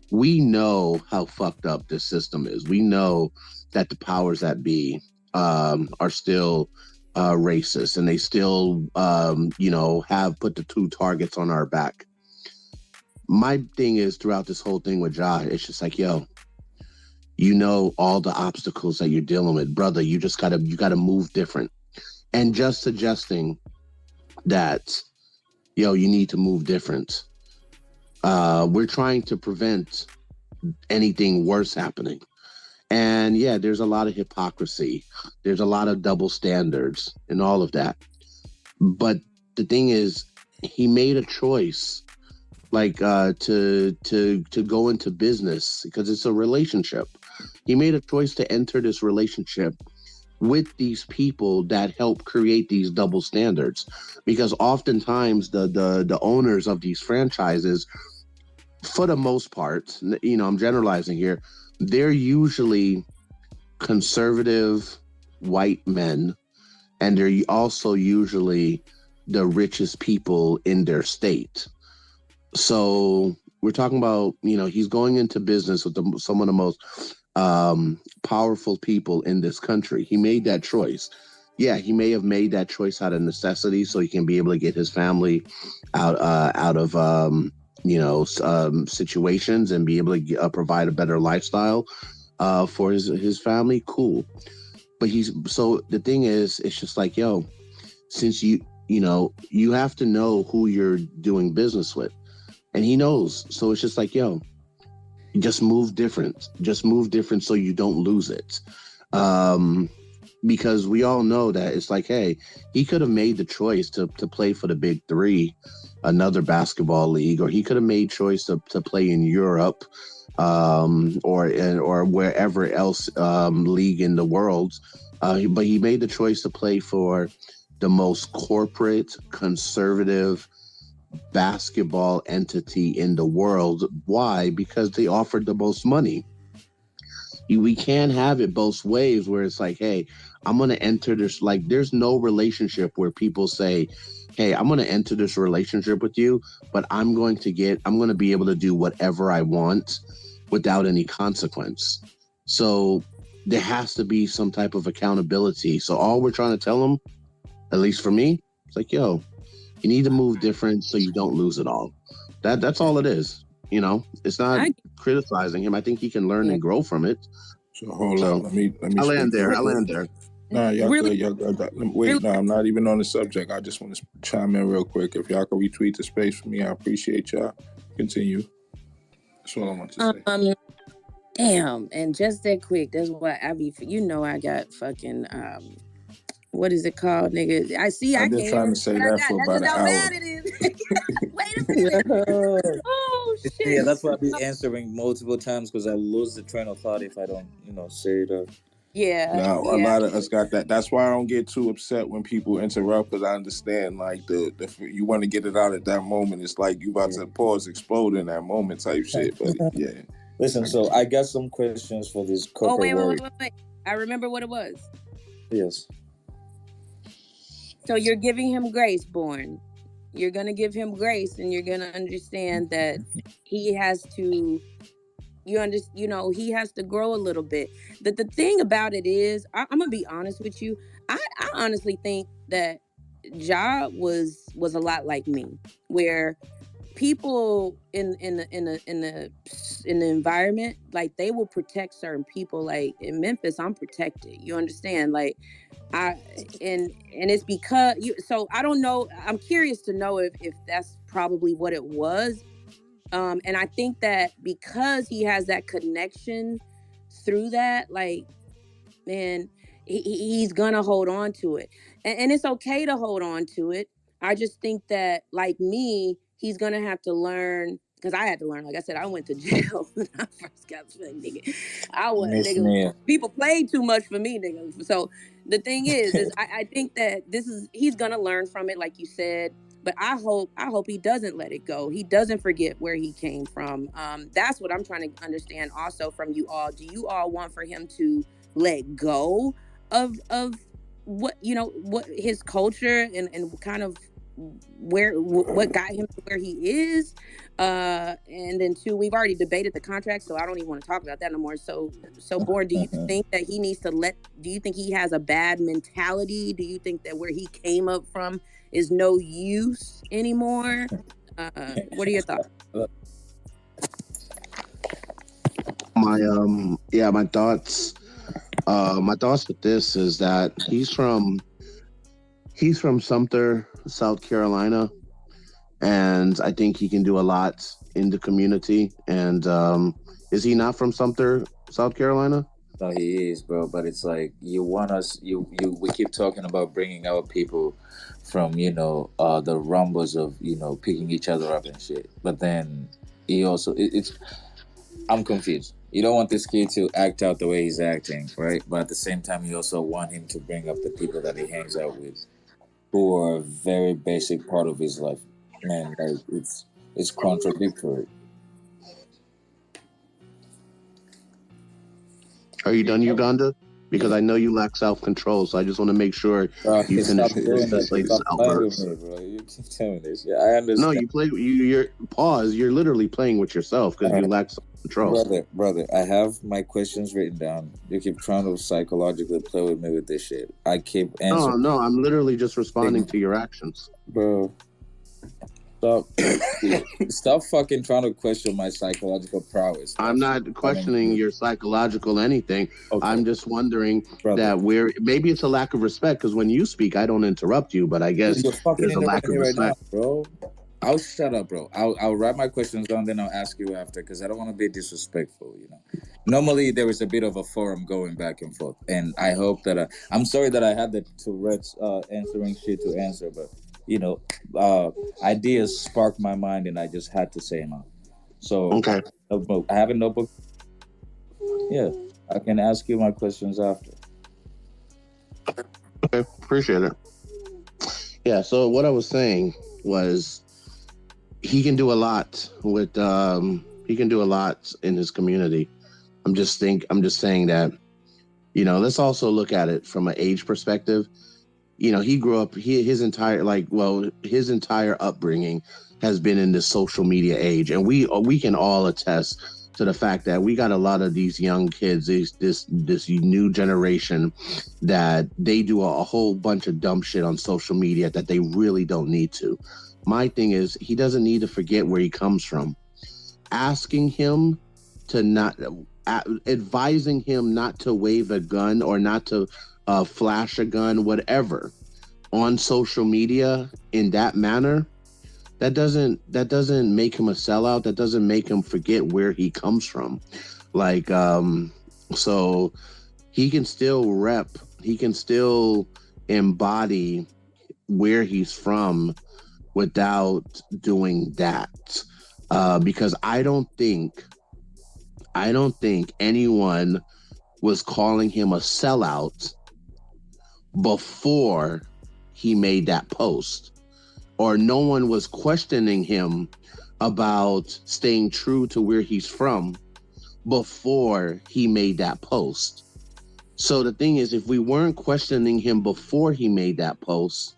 we know how fucked up this system is. We know that the powers that be are still racist, and they still have put the two targets on our back. My thing is, throughout this whole thing with Ja, it's just like, yo, all the obstacles that you're dealing with, brother. You gotta move different. And just suggesting that, you need to move different. We're trying to prevent anything worse happening. And yeah, there's a lot of hypocrisy. There's a lot of double standards and all of that. But the thing is, he made a choice, like to go into business because it's a relationship. He made a choice to enter this relationship with these people that help create these double standards. Because oftentimes the owners of these franchises, for the most part, I'm generalizing here, they're usually conservative white men, and they're also usually the richest people in their state. So we're talking about, he's going into business with some of the most powerful people in this country. He made that choice. Yeah, he may have made that choice out of necessity so he can be able to get his family out of situations and be able to provide a better lifestyle for his family. Cool. But so the thing is, it's just like, yo, since you have to know who you're doing business with, and he knows. So it's just like, yo, just move different so you don't lose it. Because we all know that it's like, hey, he could have made the choice to play for the Big Three, another basketball league, or he could have made choice to play in Europe, or wherever else league in the world. But he made the choice to play for the most corporate, conservative basketball entity in the world. Why? Because they offered the most money. We can't have it both ways where it's like, hey, I'm going to enter this. Like, there's no relationship where people say, hey, I'm going to enter this relationship with you, but I'm going to be able to do whatever I want without any consequence. So there has to be some type of accountability. So all we're trying to tell them, at least for me, it's like, yo, you need to move different so you don't lose it all. That's all it is. It's not criticizing him. I think he can learn and grow from it. So hold on. Let me. I'll land there. Nah, y'all good. Y'all good. Wait, no, I'm not even on the subject. I just want to chime in real quick. If y'all can retweet the space for me, I appreciate y'all. Continue. That's all I want to say. Damn, and just that quick. That's why I be. I got fucking. What is it called, nigga? I see. I've been trying to say that for about an hour. Bad it is. Wait a minute. Oh shit. Yeah, that's why I be answering multiple times because I lose the train of thought if I don't, say it. Yeah. Now a lot of us got that. That's why I don't get too upset when people interrupt, because I understand like the you want to get it out at that moment. It's like you about to pause, explode in that moment type shit. But yeah. Listen, so I got some questions for this corporate wait. I remember what it was. Yes. So you're giving him grace, Born. You're going to give him grace, and you're going to understand that he has to, he has to grow a little bit. The thing about it is, I'm going to be honest with you. I honestly think that Ja was a lot like me, where people in the environment, like, they will protect certain people. Like in Memphis, I'm protected. You understand? Like, and it's because so I don't know. I'm curious to know if that's probably what it was. And I think that because he has that connection through that, like, man, he's gonna hold on to it, and it's okay to hold on to it. I just think that, like me, he's gonna have to learn because I had to learn. Like I said, I went to jail when I first got stuck, nigga. I was, Miss nigga, me. people played too much for me, nigga. So the thing is I think that he's gonna learn from it, like you said. But I hope he doesn't let it go. He doesn't forget where he came from. That's what I'm trying to understand also from you all. Do you all want for him to let go of what, you know, what his culture and kind of what got him to where he is? And then two, we've already debated the contract, so I don't even want to talk about that no more. So Born, do you think that he needs to do you think he has a bad mentality? Do you think that where he came up from is no use anymore? What are your thoughts? My thoughts. My thoughts with this is that he's from Sumter, South Carolina, and I think he can do a lot in the community. And is he not from Sumter, South Carolina? No, he is, bro. But it's like you want us. We keep talking about bringing our people from the rumbles of picking each other up and shit. But then he also it's I'm confused. You don't want this kid to act out the way he's acting, right? But at the same time, you also want him to bring up the people that he hangs out with, who are a very basic part of his life. Man, like it's contradictory. Are you done, Uganda? Because I know you lack self-control, so I just want to make sure you finish this latest outburst. Bro. You keep telling this. Yeah, I understand. No, you play. You're pause. You're literally playing with yourself because you lack self-control. Brother, I have my questions written down. You keep trying to psychologically play with me with this shit. I keep answering. No, I'm literally just responding to your actions, bro. Stop fucking trying to question my psychological prowess. I'm not questioning your psychological anything. Okay. I'm just wondering that maybe it's a lack of respect because when you speak, I don't interrupt you, but I guess there's a lack of respect. Right now, bro. I'll shut up, bro. I'll write my questions down, then I'll ask you after because I don't want to be disrespectful, Normally, there is a bit of a forum going back and forth, and I hope that I'm sorry that I had the Tourette's answering shit to answer, but ideas sparked my mind and I just had to say them out. So okay. I have a notebook. Yeah, I can ask you my questions after. Okay, appreciate it. Yeah, so what I was saying was he can do a lot with he can do a lot in his community. I'm just saying that, let's also look at it from an age perspective. He grew up, his entire upbringing has been in the social media age. And we can all attest to the fact that we got a lot of these young kids, this new generation that they do a whole bunch of dumb shit on social media that they really don't need to. My thing is, he doesn't need to forget where he comes from. Asking him to not, advising him not to wave a gun or not to flash a gun, whatever, on social media in that manner, that doesn't make him a sellout. That doesn't make him forget where he comes from. Like, so he can still he can still embody where he's from without doing that. Because I don't think anyone was calling him a sellout before he made that post, or no one was questioning him about staying true to where he's from before he made that post. So the thing is, if we weren't questioning him before he made that post,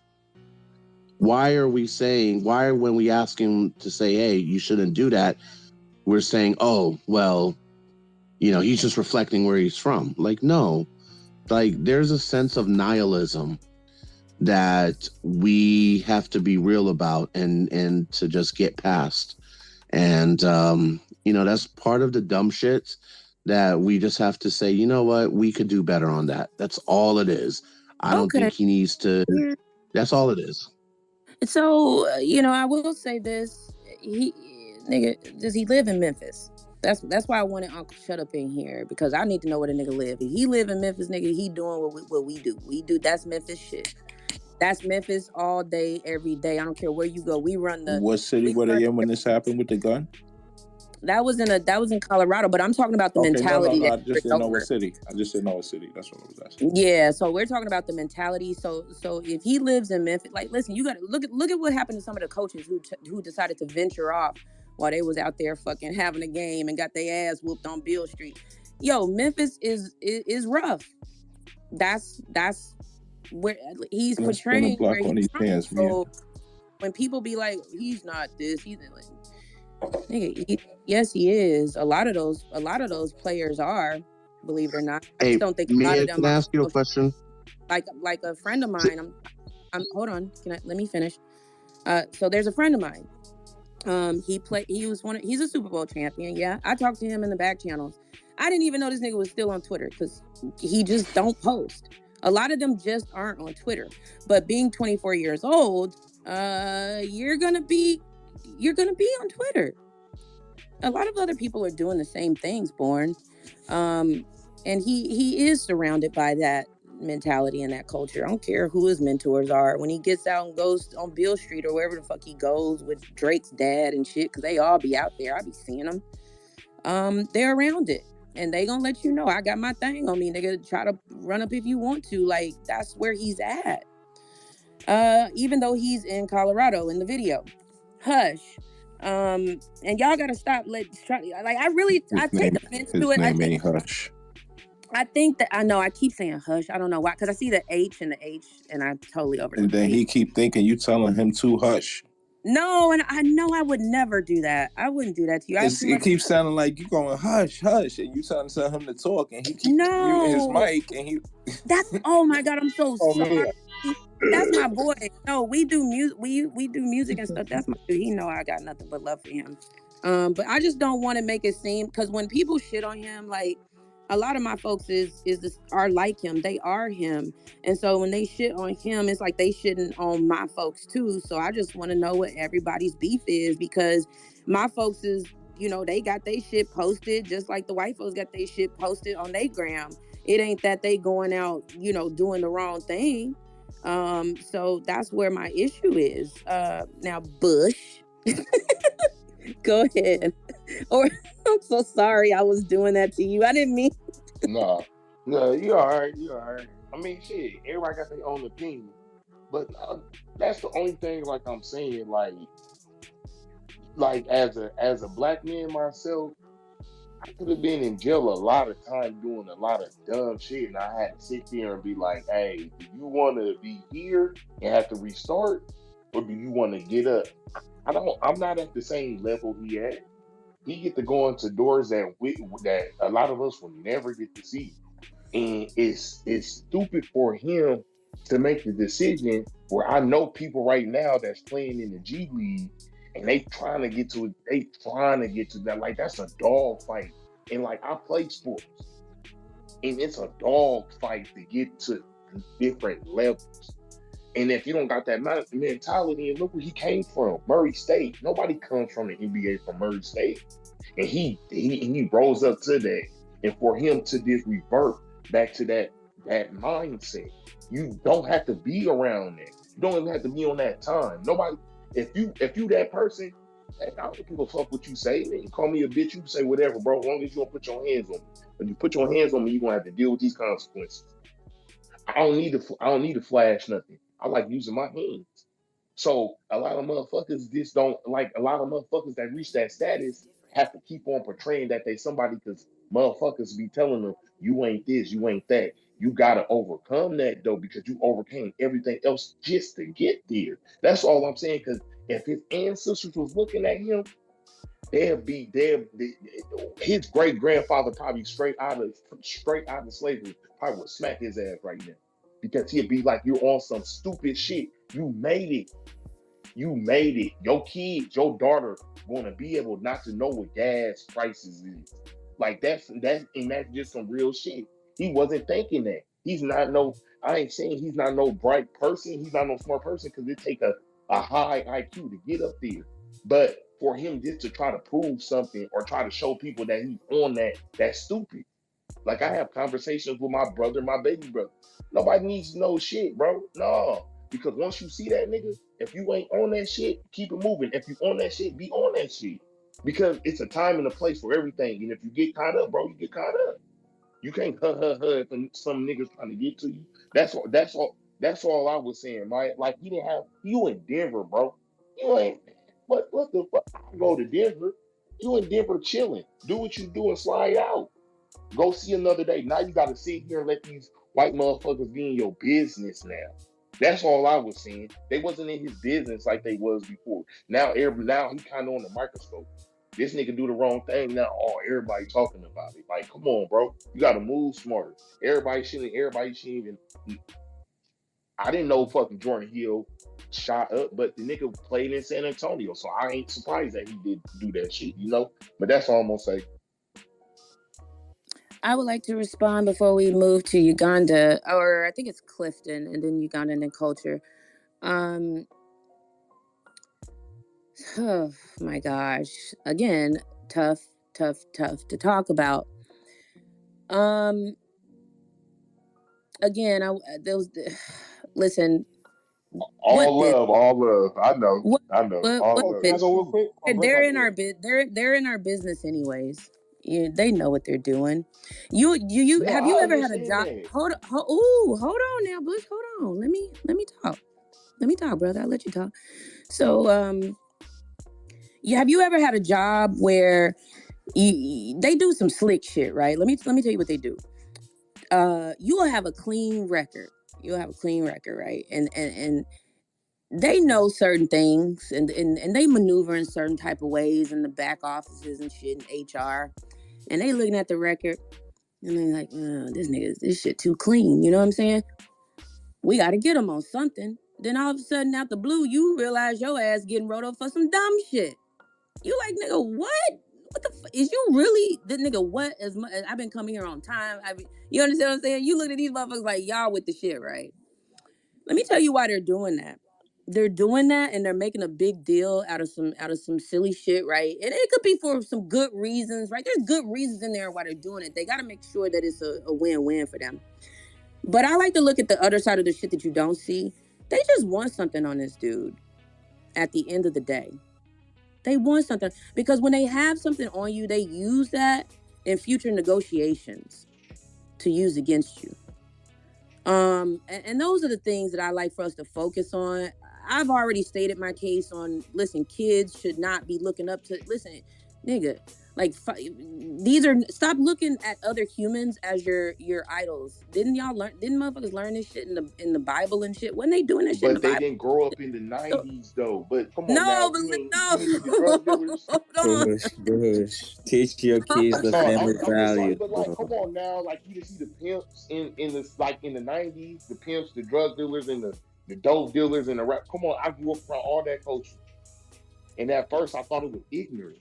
why when we ask him to say, hey, you shouldn't do that, we're saying, oh, well, he's just reflecting where he's from. Like, no, like there's a sense of nihilism that we have to be real about and to just get past. And, that's part of the dumb shit that we just have to say, you know what, we could do better on that. That's all it is. I don't think he needs to. Yeah. That's all it is. So, I will say this. Does he live in Memphis? That's why I wanted Uncle Shut Up in here, because I need to know where the nigga live. If he live in Memphis, nigga, he doing what we do. We do, that's Memphis shit. That's Memphis all day, every day. I don't care where you go. We run the. What city were they in when this happened with the gun? That was in Colorado, but I'm talking about the mentality no. I that just didn't know what city. I just didn't know what city. That's what I was asking. Yeah, so we're talking about the mentality. So if he lives in Memphis, like, listen, you got to look at what happened to some of the coaches who decided to venture off while they was out there fucking having a game and got their ass whooped on Beale Street. Yo, Memphis is rough. That's where he's portraying where he's from. So when people be like, he's not this, he's like, nigga, yes, he is. A lot of those players are, believe it or not. I just don't think a lot of them can I ask you a question? Like a friend of mine. Hold on. Let me finish? So there's a friend of mine. He's a Super Bowl champion. Yeah, I talked to him in the back channels. I didn't even know this nigga was still on Twitter because he just don't post. A lot of them just aren't on Twitter. But being 24 years old, you're gonna be on Twitter. A lot of other people are doing the same things, Born. And he is surrounded by that mentality and that culture. I don't care who his mentors are. When he gets out and goes on Beale Street or wherever the fuck he goes with Drake's dad and shit, because they all be out there. I be seeing them. They're around it. And they gonna let you know, I got my thing on me. Nigga, try to run up if you want to. Like, that's where he's at. Even though he's in Colorado in the video. Hush. And y'all gotta stop. I take offense to it. His name ain't Hush. I think that I know. I keep saying hush. I don't know why, because I see the H, and I totally overlook. And then he keep thinking you telling him to hush. No, and I know I would never do that. I wouldn't do that to you. It keeps sounding like you going hush, hush, and you trying to tell him to talk, and he keeps muting his mic, and he. That's oh my god! I'm so sorry. That's my boy. No, we do music. We do music and stuff. That's my dude. He know I got nothing but love for him. But I just don't want to make it seem, because when people shit on him, like, a lot of my folks are like him. They are him. And so when they shit on him, it's like they shitting on my folks too. So I just want to know what everybody's beef is, because my folks is, they got their shit posted just like the white folks got their shit posted on their gram. It ain't that they going out, doing the wrong thing. So that's where my issue is. Now, Bush, go ahead. Or I'm so sorry I was doing that to you. I didn't mean. No, you all right. I mean, shit, everybody got their own opinion, but that's the only thing. Like I'm saying, like as a black man myself, I could have been in jail a lot of times doing a lot of dumb shit, and I had to sit there and be like, "Hey, do you want to be here and have to restart, or do you want to get up?" I'm not at the same level he at. He get to go into doors that a lot of us will never get to see, and it's stupid for him to make the decision. Where I know people right now that's playing in the G League, and they trying to get to that. Like, that's a dog fight, and like, I play sports, and it's a dog fight to get to different levels. And if you don't got that mentality, and look where he came from, Murray State. Nobody comes from the NBA from Murray State. And he rose up to that. And for him to just revert back to that mindset, you don't have to be around that. You don't even have to be on that time. Nobody, if you that person, I don't give a fuck what you say. You call me a bitch, you can say whatever, bro, as long as you don't put your hands on me. When you put your hands on me, you're gonna have to deal with these consequences. I don't need to flash nothing. I like using my hands. So a lot of motherfuckers just don't like. A lot of motherfuckers that reach that status have to keep on portraying that they somebody, because motherfuckers be telling them, you ain't this, you ain't that. You gotta overcome that though, because you overcame everything else just to get there. That's all I'm saying. Because if his ancestors was looking at him, his great grandfather probably straight out of slavery probably would smack his ass right now, because he'd be like, you're on some stupid shit. You made it. Your kids, your daughter, gonna be able not to know what gas prices is. Like, that's just some real shit. He wasn't thinking that. He's not no. I ain't saying he's not no bright person. He's not no smart person, because it take a high IQ to get up there. But for him just to try to prove something or try to show people that he's on that's stupid. Like, I have conversations with my brother, my baby brother. Nobody needs to know shit, bro. No. Because once you see that nigga, if you ain't on that shit, keep it moving. If you on that shit, be on that shit. Because it's a time and a place for everything. And if you get caught up, bro, you get caught up. You can't if some niggas trying to get to you. That's all. That's all. That's all I was saying, right? Like you didn't have you in Denver, bro. You ain't. What the fuck? I go to Denver. You in Denver chilling. Do what you do and slide out. Go see another day. Now you got to sit here and let these white motherfuckers be in your business now. That's all I was saying. They wasn't in his business like they was before. Now he kind of on the microscope. This nigga do the wrong thing now. Oh, everybody talking about it. Like, come on, bro. You got to move smarter. Everybody shouldn't even. I didn't know fucking Jordan Hill shot up, but the nigga played in San Antonio, so I ain't surprised that he did do that shit, you know? But that's all I'm gonna say. I would like to respond before we move to Uganda, or I think it's Clifton, and then Uganda, and then culture. Oh my gosh. Again, tough to talk about. Again, listen. All love. I know. All love. They're in our they're in our business anyways. They know what they're doing. You no, have you ever had a job? Hold on now, Bush. Hold on. Let me talk. Let me talk, brother. I'll let you talk. So, have you ever had a job where they do some slick shit, right? Let me tell you what they do. You will have a clean record. You'll have a clean record, right? And they know certain things, and they maneuver in certain type of ways in the back offices and shit in HR, and they looking at the record and they're like, this shit too clean. You know what I'm saying? We got to get them on something. Then all of a sudden, out the blue, you realize your ass getting wrote up for some dumb shit. You like, nigga, what? What the fuck? Is you really the nigga? What? As much I've been coming here on time. You understand what I'm saying? You look at these motherfuckers like y'all with the shit, right? Let me tell you why they're doing that. They're doing that, and they're making a big deal out of some silly shit, right? And it could be for some good reasons, right? There's good reasons in there why they're doing it. They got to make sure that it's a win-win for them. But I like to look at the other side of the shit that you don't see. They just want something on this dude. At the end of the day, they want something, because when they have something on you, they use that in future negotiations to use against you. And those are the things that I like for us to focus on. I've already stated my case on, listen, kids should not be looking up to, listen, nigga, like stop looking at other humans as your idols. Didn't motherfuckers learn this shit in the Bible and shit? When they doing that shit in the Bible? But they didn't grow up in the 90s though. But come on now. You the drug dealers. Bush. Teach your kids the family value. But like, come on now, like you see the pimps in this, like in the 90s, the pimps, the drug dealers, and the dope dealers and the rap. Come on, I grew up around all that culture. And at first I thought it was ignorant.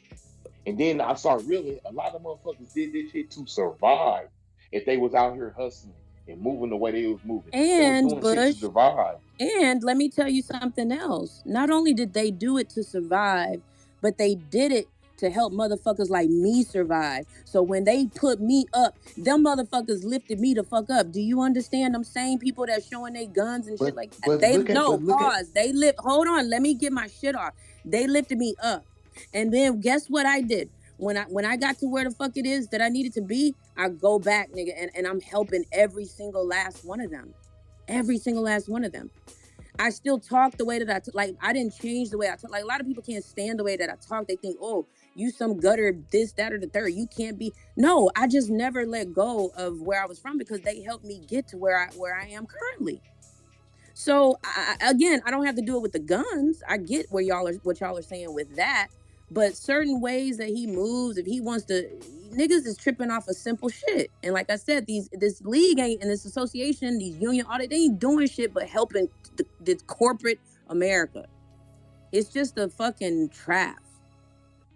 And then I started realizing a lot of motherfuckers did this shit to survive. If they was out here hustling and moving the way they was moving. And they was doing shit to survive. And let me tell you something else. Not only did they do it to survive, but they did it to help motherfuckers like me survive. So when they put me up, them motherfuckers lifted me the fuck up. Do you understand? I'm saying people that showing their guns and shit like that. Hold on, let me get my shit off. They lifted me up. And then guess what I did? When I got to where the fuck it is that I needed to be, I go back, nigga, and I'm helping every single last one of them. Every single last one of them. I still talk the way that I didn't change the way I talk. Like, a lot of people can't stand the way that I talk. They think, oh, you some gutter, this, that, or the third. You can't be. No, I just never let go of where I was from, because they helped me get to where I am currently. So I don't have to do it with the guns. I get what y'all are saying with that. But certain ways that he moves, if he wants to, niggas is tripping off of simple shit. And like I said, this league ain't, and this association, these union audit, they ain't doing shit but helping the corporate America. It's just a fucking trap.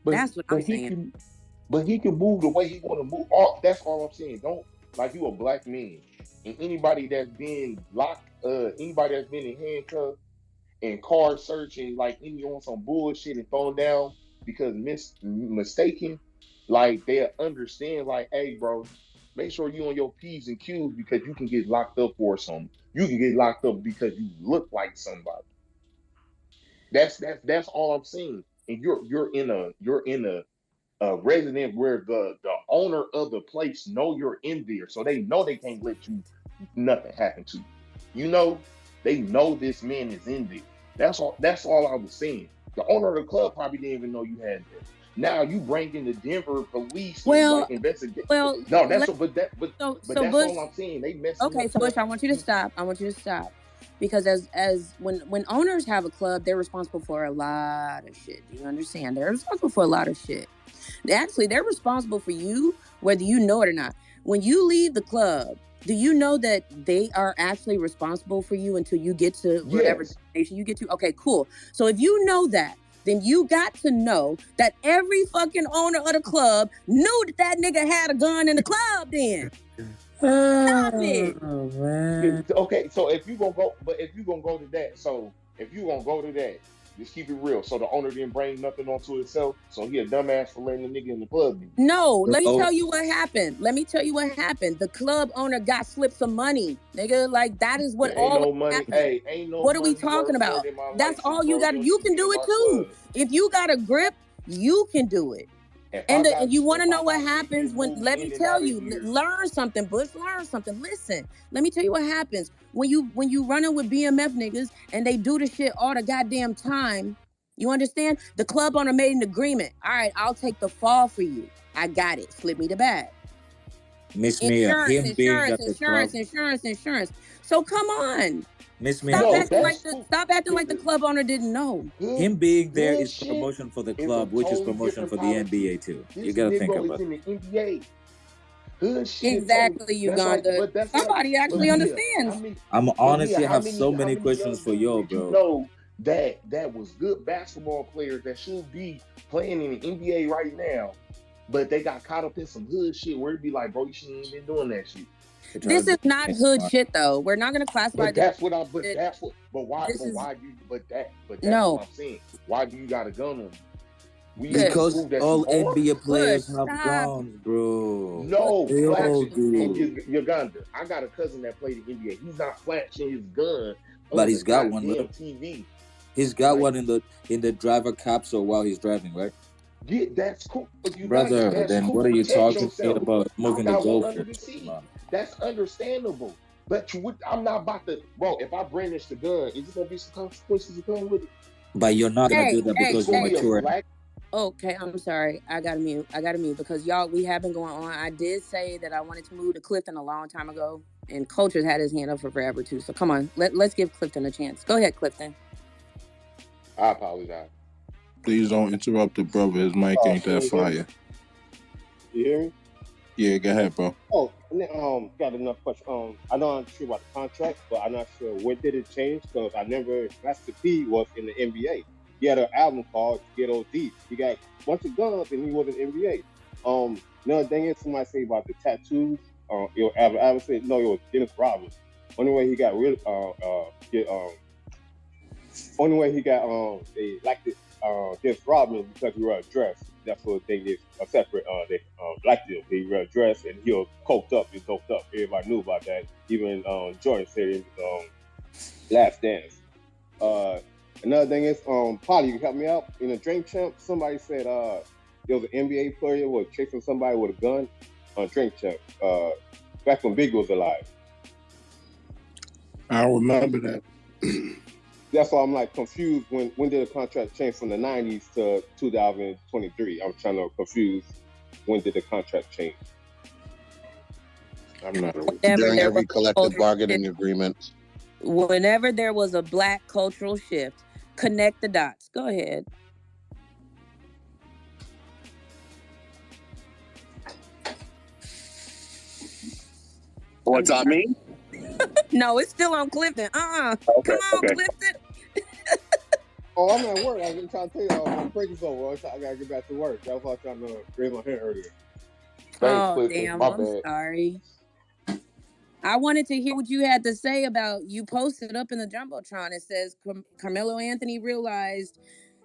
That's what I'm saying. But he can move the way he want to move. That's all I'm saying. Don't, like, you a black man, and anybody that's been locked, anybody that's been in handcuffs and car searching, like any on some bullshit and thrown down because mistaken, like they understand, like, hey, bro, make sure you on your P's and Q's, because you can get locked up for something. You can get locked up because you look like somebody. That's all I'm saying. and you're in a resident where the owner of the place know you're in there, so they know they can't let you nothing happen to you. You know, they know this man is in there. That's all. That's all I was saying. The owner of the club probably didn't even know you had that. Now you bring in the Denver police and Well, like investigate. well, No, that's but so that's Bush. all I'm saying. They messing Okay, up so Bush, stuff. I want you to stop. I want you to stop. Because as when owners have a club, they're responsible for a lot of shit. Do you understand? They're responsible for a lot of shit. They're responsible for you, whether you know it or not. When you leave the club, do you know that they are actually responsible for you until you get to whatever Yes. destination you get to? Okay, cool. So if you know that, then you got to know that every fucking owner of the club knew that nigga had a gun in the club then. Stop it. Oh man. Okay, so if you gonna go to that, so if you gonna go to that, just keep it real. So the owner didn't bring nothing onto himself, so he a dumbass for letting the nigga in the club. No, let me Oh. tell you what happened. The club owner got slipped some money, nigga. Like that is what There ain't all no money. happened. Hey, ain't no What are we money talking worth more about? than my That's license, all you bro. got. You don't You need to can be in do it my too. club. If you got a grip, you can do it. And you want to know what happens when? Let me tell you. Learn something, Bush. Learn something. Listen. Let me tell you what happens when you running with BMF niggas and they do the shit all the goddamn time. You understand? The club owner made an agreement. All right, I'll take the fall for you. I got it. Slip me the bag. Miss Mia, him being at the club. Insurance. So come on. Miss Mia, Stop acting like the club owner didn't know. him being there Hood is shit promotion for the is a club, which is totally promotion different for the politics. NBA too. You This gotta think Negro about is in it. the NBA. Hood shit is totally. Exactly, That's like, Uganda. but that's like, Somebody but actually Mia, understands. Honestly How have many so many young questions for dudes you, did you bro. know that was good basketball players that should be playing in the NBA right now, but they got caught up in some hood shit where it'd be like, bro, you shouldn't even been doing that shit. This is not hood shit, though. We're not going to classify But this. that's what I. But shit. that's what. But why? This But is why do? But that's no. what I'm saying. Why do you got a gun on you? We need to Because prove that all you are. NBA players Bush, have stop. guns, bro. No, They all flashing in do. Uganda. I got a cousin that played the NBA. He's not flashing his gun But on the he's got one, goddamn right? TV. He's got Like, one in the driver capsule while he's driving, right? yeah, that's cool. But Uganda, Brother, that's then cool. what are you Protect talking to me yourself. about I moving the got one under the goalpost? Come seat. on. That's understandable. But I'm not about to, bro. If I brandish the gun, is there gonna be some consequences that come with it? But you're not gonna do that because you're mature. Okay, I'm sorry. I gotta mute because y'all, we have been going on. I did say that I wanted to move to Clifton a long time ago, and Culture's had his hand up for forever too. So come on, let's give Clifton a chance. Go ahead, Clifton. I apologize. Please don't interrupt the brother. His mic ain't that fire. You hear me? Yeah, go ahead, bro. Oh, got enough question. I know I'm sure about the contract, but I'm not sure when did it change because I never. Master P was in the NBA. He had an album called Ghetto Deep. He got a bunch of guns and he was in the NBA. Another thing is somebody say about the tattoos. I said no, it was Dennis Rodman. Only way he got only way he got they liked it Dennis Rodman because he wore a dress. That's what they is a separate they liked him. He wore a dress and he was coked up and doped up. Everybody knew about that. Even Jordan said it Last Dance. Another thing is Polly, you help me out. In a Drink Champ, somebody said there was an NBA player who was chasing somebody with a gun on Drink Champ. Back when Big was alive. I remember that. That's why I'm like confused. When did the contract change from the 90s to 2023? I'm trying to confuse. When did the contract change? I'm not during every collective bargaining agreement. Whenever there was a black cultural shift, connect the dots. Go ahead. What's on me? No, it's still on Clifton. Okay, Come on, okay. Clifton. Oh, I'm at work. I'm trying to tell you, my break is over. I gotta get back to work. That's why I was trying to raise my hand earlier. Thanks, damn, I'm sorry. I wanted to hear what you had to say about, you posted up in the Jumbotron. It says Carmelo Anthony realized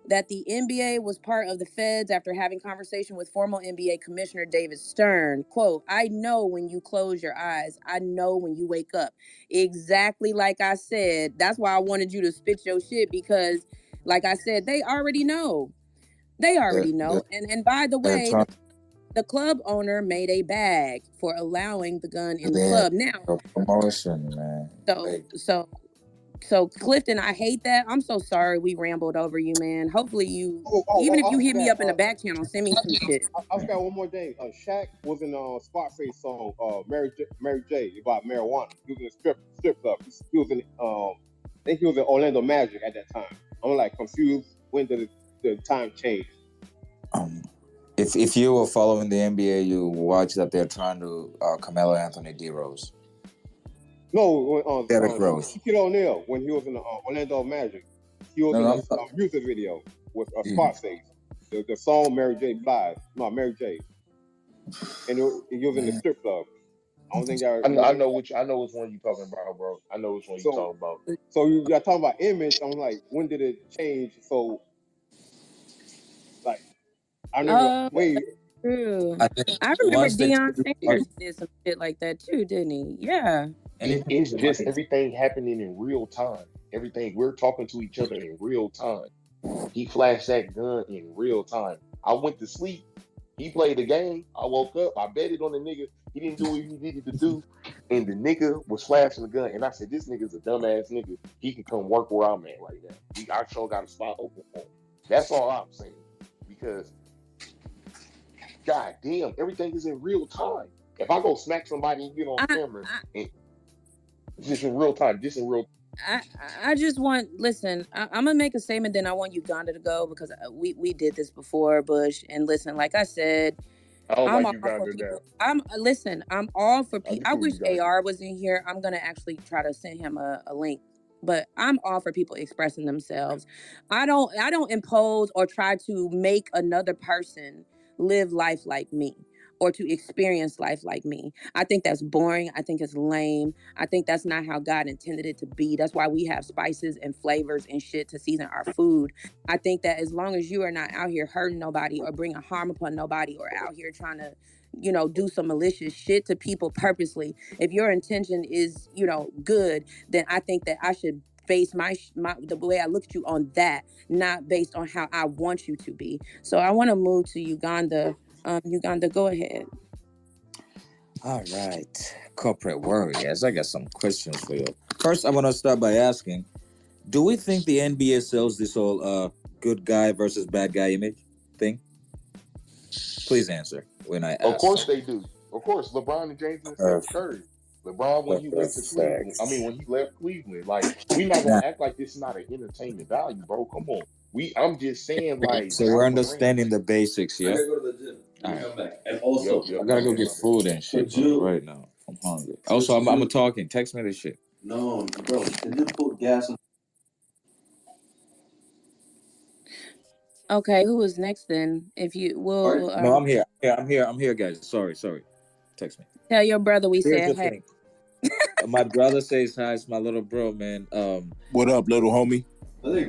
that the NBA was part of the feds after having conversation with former NBA Commissioner David Stern. Quote, I know when you close your eyes. I know when you wake up. Exactly like I said. That's why I wanted you to spit your shit because, like I said, they already know. They already know. And by the way, the club owner made a bag for allowing the gun in the club. Now, promotion, man. So Clifton, I hate that. I'm so sorry we rambled over you, man. Hopefully even if you hit me up in the back channel, send me some shit. I forgot one more thing. Shaq was in Scarface song, Mary J about marijuana. He was in a strip club. He was in I think he was in Orlando Magic at that time. I'm like confused. When did the time change? If you were following the NBA, you watch that they're trying to Carmelo Anthony D Rose. No, Derrick Rose. Shaquille O'Neal when he was in the Orlando Magic, he was in a music video with Scarface. The song Mary J. Mary J. And he was in the strip club. I don't think that. I know which one you talking about, bro. I know which one you talking about. So you got talking about image. I'm like, when did it change? So, like, I never wait. True. I remember Deion Sanders did some shit like that too, didn't he? Yeah. It's just everything happening in real time. Everything we're talking to each other in real time. He flashed that gun in real time. I went to sleep. He played the game. I woke up. I betted on the nigga. He didn't do what he needed to do. And the nigga was flashing the gun. And I said, this nigga's a dumbass nigga. He can come work where I'm at right now. I sure got a spot open for him. That's all I'm saying. Because, god damn, everything is in real time. If I go smack somebody and get on camera, and just in real time, I just want, listen, I'm gonna make a statement, then I want Uganda to go because we did this before, Bush. And listen, like I said, I'm all for people. I'm all for people. I wish AR was in here. I'm gonna actually try to send him a link. But I'm all for people expressing themselves. I don't impose or try to make another person live life like me or to experience life like me. I think that's boring. I think it's lame. I think that's not how God intended it to be. That's why we have spices and flavors and shit to season our food. I think that as long as you are not out here hurting nobody or bringing harm upon nobody or out here trying to, do some malicious shit to people purposely, if your intention is, good, then I think that I should base my the way I look at you on that, not based on how I want you to be. So I want to move to Uganda. Uganda, go ahead. All right. Corporate warriors. I got some questions for you. First, I want to start by asking, do we think the NBA sells this whole good guy versus bad guy image thing? Please answer when I ask. Of course they do. Of course, LeBron and James and Steph Curry. LeBron when he went to Cleveland. I mean, when he left Cleveland, like we not gonna act like this is not an entertainment value, bro. Come on. I'm just saying, like. So we're understanding the basics, yeah. I gotta go to the gym. Come back. And also, I gotta go get food and shit right now. I'm hungry. Also, I'm talking. Text me this shit. No, bro. Can you put gas on? Okay, who is next then? If you will. No, I'm here. Yeah, I'm here, guys. Sorry. Text me. Tell your brother we said hey. My brother says hi. It's my little bro, man. What up, little homie? We're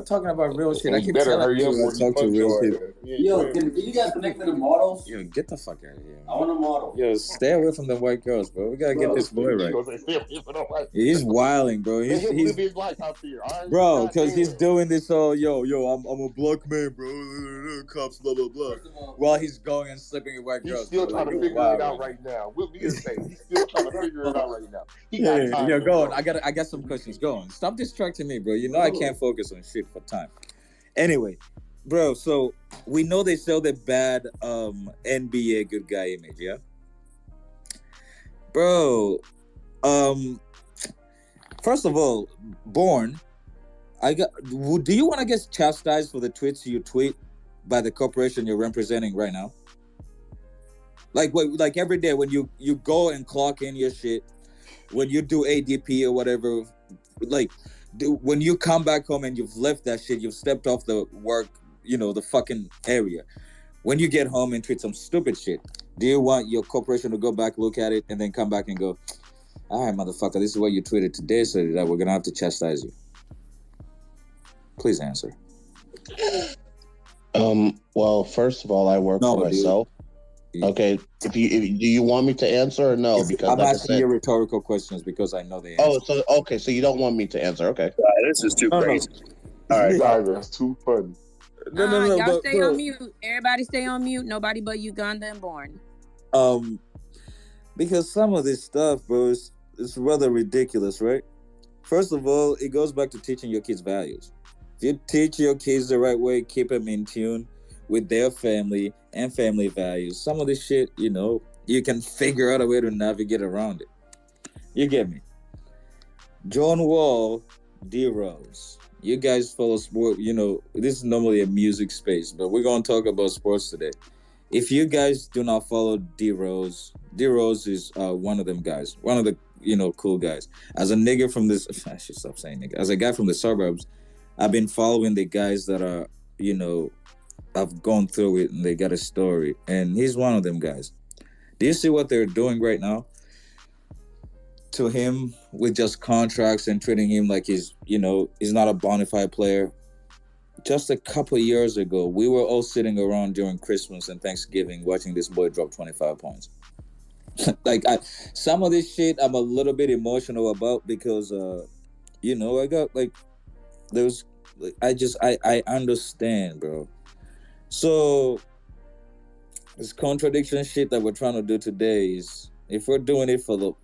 talking about real shit. I keep better telling hurry up you when to talk to real people. Yo, can you guys connect to the models? Yo, get the fuck out of here. I want a model. Yo, stay away from the white girls, bro. We gotta get this boy right. He's wilding, bro. He's his life out there, bro, because he's doing this all, yo, I'm a black man, bro. Cops, blah blah blah. While he's going and slipping with white girls. He's still trying to figure it out right now. We'll be the same. He's still trying to figure it out right now. Yeah, go on. I got some questions. Go on. Stop distracting me, bro. You know I can't focus on shit for time. Anyway, bro, so we know they sell the bad NBA good guy image, yeah? Bro, first of all, Born, do you want to get chastised for the tweets you tweet by the corporation you're representing right now? Like every day when you go and clock in your shit, when you do ADP or whatever, like when you come back home and you've left that shit, you've stepped off the work, the fucking area. When you get home and tweet some stupid shit, do you want your corporation to go back, look at it, and then come back and go, all right, motherfucker, this is what you tweeted today, so that we're going to have to chastise you? Please answer. Well, first of all, I work for myself. Okay, do you want me to answer or no? Because I'm asking you rhetorical questions because I know the answer. So you don't want me to answer? Okay. This is too crazy. All right, guys, that's too funny. No. Y'all stay on mute. Everybody stay on mute. Nobody but Uganda and Born. Because some of this stuff, bro, is rather ridiculous, right? First of all, it goes back to teaching your kids values. If you teach your kids the right way, keep them in tune with their family and family values. Some of this shit, you can figure out a way to navigate around it. You get me? John Wall, D Rose. You guys follow sport, this is normally a music space, but we're going to talk about sports today. If you guys do not follow D Rose is one of them guys, one of the cool guys. As a nigga from this, I should stop saying nigga. As a guy from the suburbs, I've been following the guys that are I've gone through it and they got a story, and he's one of them guys. Do you see what they're doing right now to him with just contracts and treating him like he's not a bona fide player? Just a couple of years ago, we were all sitting around during Christmas and Thanksgiving watching this boy drop 25 points. Some of this shit I'm a little bit emotional about because, I got I understand, bro. So this contradiction shit that we're trying to do today is, if we're doing it for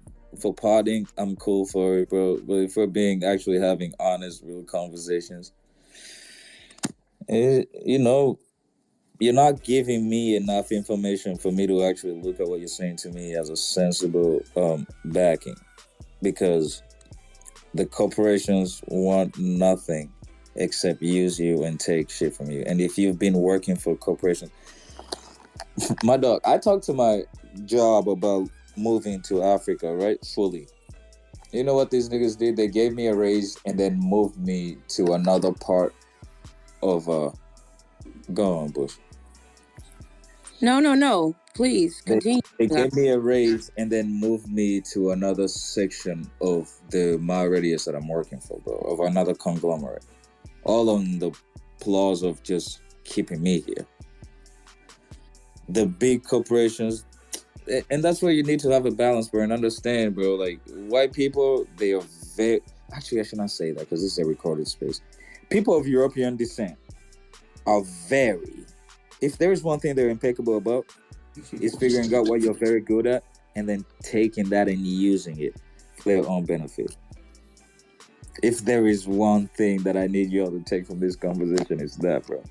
potting, I'm cool for it, bro. But if we're actually having honest, real conversations, you're not giving me enough information for me to actually look at what you're saying to me as a sensible backing, because the corporations want nothing except use you and take shit from you. And if you've been working for corporations, my dog, I talked to my job about moving to Africa, right? Fully. You know what these niggas did? They gave me a raise and then moved me to another part of go on, Bush. No. Please continue. They gave me a raise and then moved me to another section of the mile radius that I'm working for, bro, of another conglomerate. All on the clause of just keeping me here. The big corporations, and that's where you need to have a balance, bro, and understand, bro, like, white people, they are very... Actually, I should not say that because this is a recorded space. People of European descent are very... If there is one thing they're impeccable about, is figuring out what you're very good at and then taking that and using it for their own benefit. If there is one thing that I need y'all to take from this conversation, it's that, bro.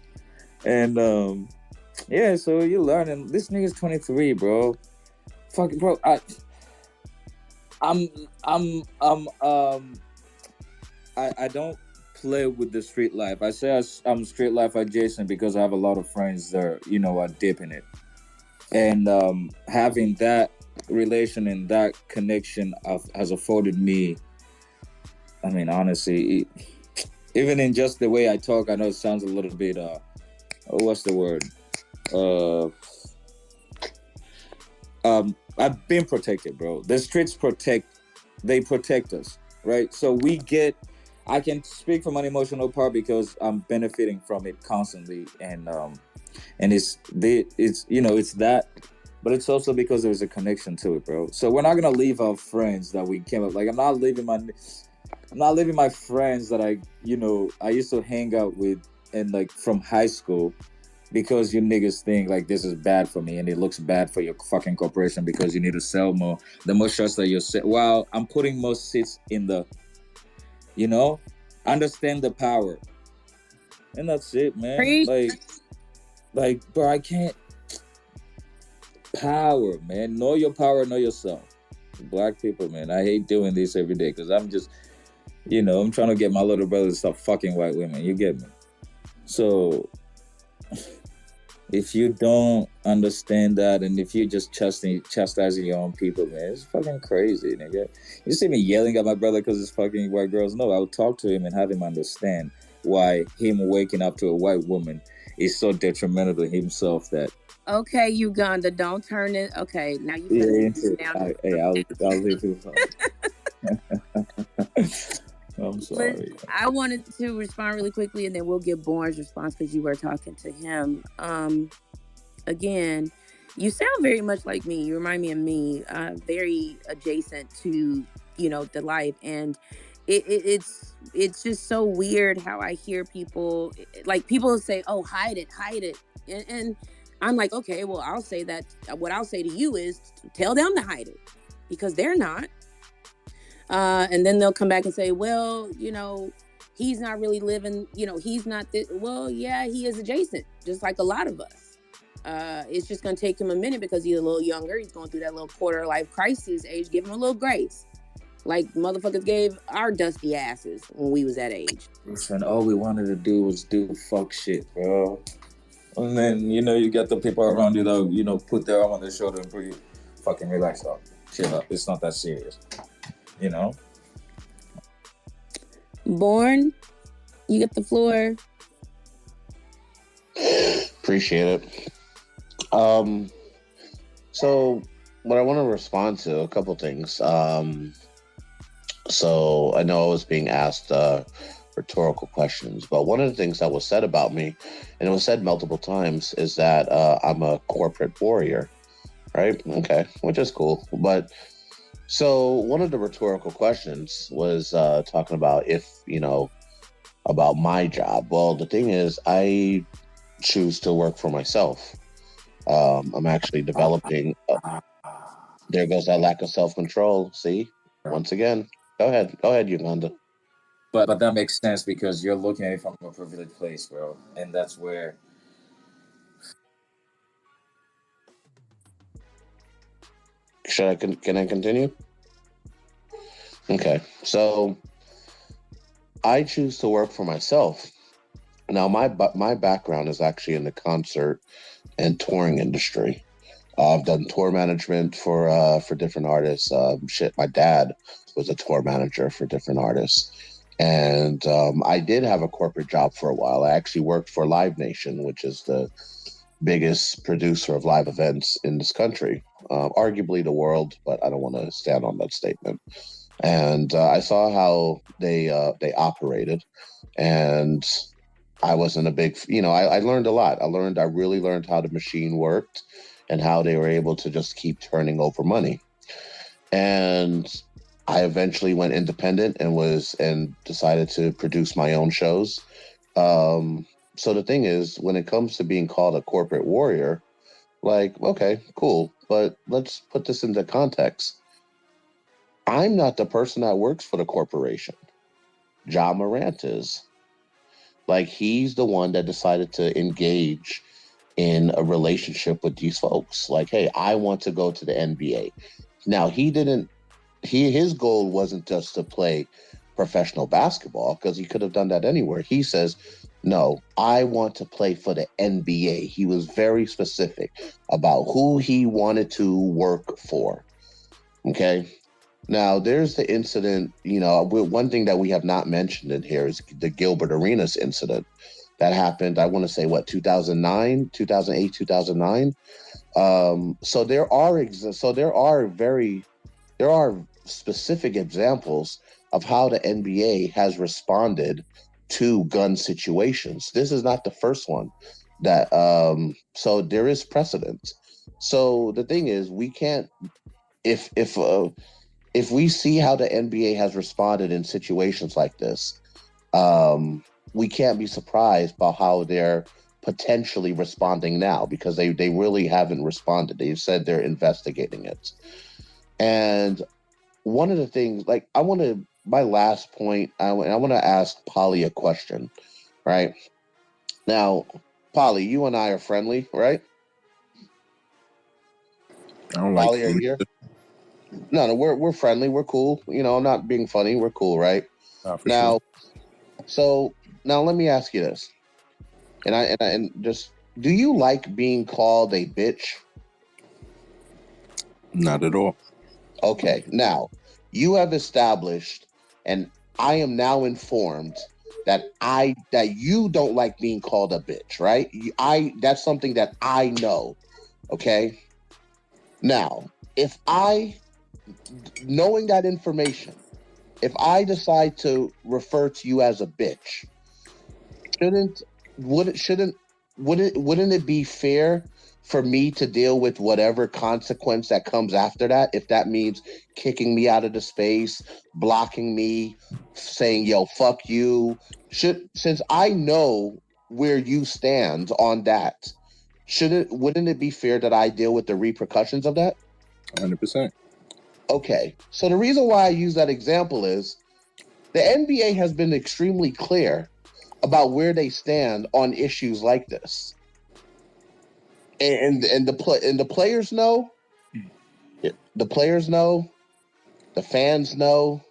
And yeah, so you learn, and this nigga's 23, bro. Fucking bro, I don't play with the street life. I say I'm street life adjacent because I have a lot of friends that are dipping it, and having that relation and that connection has afforded me. I mean, honestly, even in just the way I talk, I know it sounds a little bit what's the word? I've been protected, bro. The streets protect us, right? So I can speak from an emotional part because I'm benefiting from it constantly, and it's that, but it's also because there's a connection to it, bro. So we're not gonna leave our friends that we came up. Like, I'm not leaving my friends that I used to hang out with and like from high school, because you niggas think like this is bad for me and it looks bad for your fucking corporation because you need to sell more. The more shots that you sell, well, I'm putting more seats in the, understand the power, and that's it, man. Like, bro, I can't. Power, man. Know your power, know yourself. Black people, man, I hate doing this every day because I'm just, I'm trying to get my little brother to stop fucking white women. You get me? So if you don't understand that, and if you just chastising your own people, man, it's fucking crazy, nigga. You see me yelling at my brother because it's fucking white girls? No, I would talk to him and have him understand why him waking up to a white woman is so detrimental to himself that... Okay, Uganda, don't turn it. Okay, now you I'll leave it. I'm sorry. I wanted to respond really quickly, and then we'll get Born's response because you were talking to him. Again, you sound very much like me. You remind me of me, very adjacent to, the life. And it's just so weird how I hear people like people say, "Oh, hide it," and I'm like, okay, well, I'll say that. What I'll say to you is, tell them to hide it, because they're not. And then they'll come back and say, well, he's not really living. He's not this. Well, yeah, he is adjacent, just like a lot of us. It's just gonna take him a minute because he's a little younger. He's going through that little quarter life crisis age. Give him a little grace. Like motherfuckers gave our dusty asses when we was that age. Listen, all we wanted to do was do fuck shit, bro. And then, you get the people around you that, put their arm on their shoulder and breathe. Fucking relax up. Chill up. It's not that serious. Born, you get the floor. Appreciate it. So what I want to respond to, a couple things. So I know I was being asked rhetorical questions, but one of the things that was said about me, and it was said multiple times, is that I'm a corporate warrior, right? Okay, which is cool. But so one of the rhetorical questions was talking about about my job. Well, the thing is, I choose to work for myself. I'm actually developing. There goes that lack of self-control. See, once again. Go ahead, Uganda. But that makes sense because you're looking at it from a privileged place, bro, and that's where. Can I continue? Okay, so I choose to work for myself. Now, my background is actually in the concert and touring industry. I've done tour management for different artists. My dad was a tour manager for different artists. And I did have a corporate job for a while. I actually worked for Live Nation, which is the biggest producer of live events in this country, arguably the world, but I don't want to stand on that statement. And I saw how they operated, and I wasn't a big, I learned a lot. I really learned how the machine worked and how they were able to just keep turning over money. And I eventually went independent and decided to produce my own shows. So the thing is, when it comes to being called a corporate warrior, like, okay, cool, but let's put this into context. I'm not the person that works for the corporation. Morant is. Like, he's the one that decided to engage in a relationship with these folks. Like, hey, I want to go to the NBA. Now, his goal wasn't just to play professional basketball, because he could have done that anywhere. He says, no, I want to play for the NBA. He was very specific about who he wanted to work for. Okay. Now, there's the incident, one thing that we have not mentioned in here is the Gilbert Arenas incident that happened, I want to say, 2009, 2008, 2009. So there are specific examples of how the NBA has responded to gun situations. This is not the first one so there is precedent. So the thing is, we can't, if we see how the NBA has responded in situations like this, we can't be surprised about how they're potentially responding now, because they really haven't responded. They've said they're investigating it. And one of the things, my last point, I want to ask Polly a question, right? Now, Polly, you and I are friendly, right? I don't Polly, like are you here? No, we're friendly. We're cool. I'm not being funny. We're cool, right? Now, so now let me ask you this, and just, do you like being called a bitch? Not at all. Okay, now you have established, and I am now informed that you don't like being called a bitch, right? That's something that I know. Okay. Now, knowing that information, if I decide to refer to you as a bitch, shouldn't wouldn't it be fair for me to deal with whatever consequence that comes after that? If that means kicking me out of the space, blocking me, saying, yo, fuck you. Since I know where you stand on that, wouldn't it be fair that I deal with the repercussions of that? 100%. Okay. So the reason why I use that example is the NBA has been extremely clear about where they stand on issues like this. And the players know, the players know, the fans know,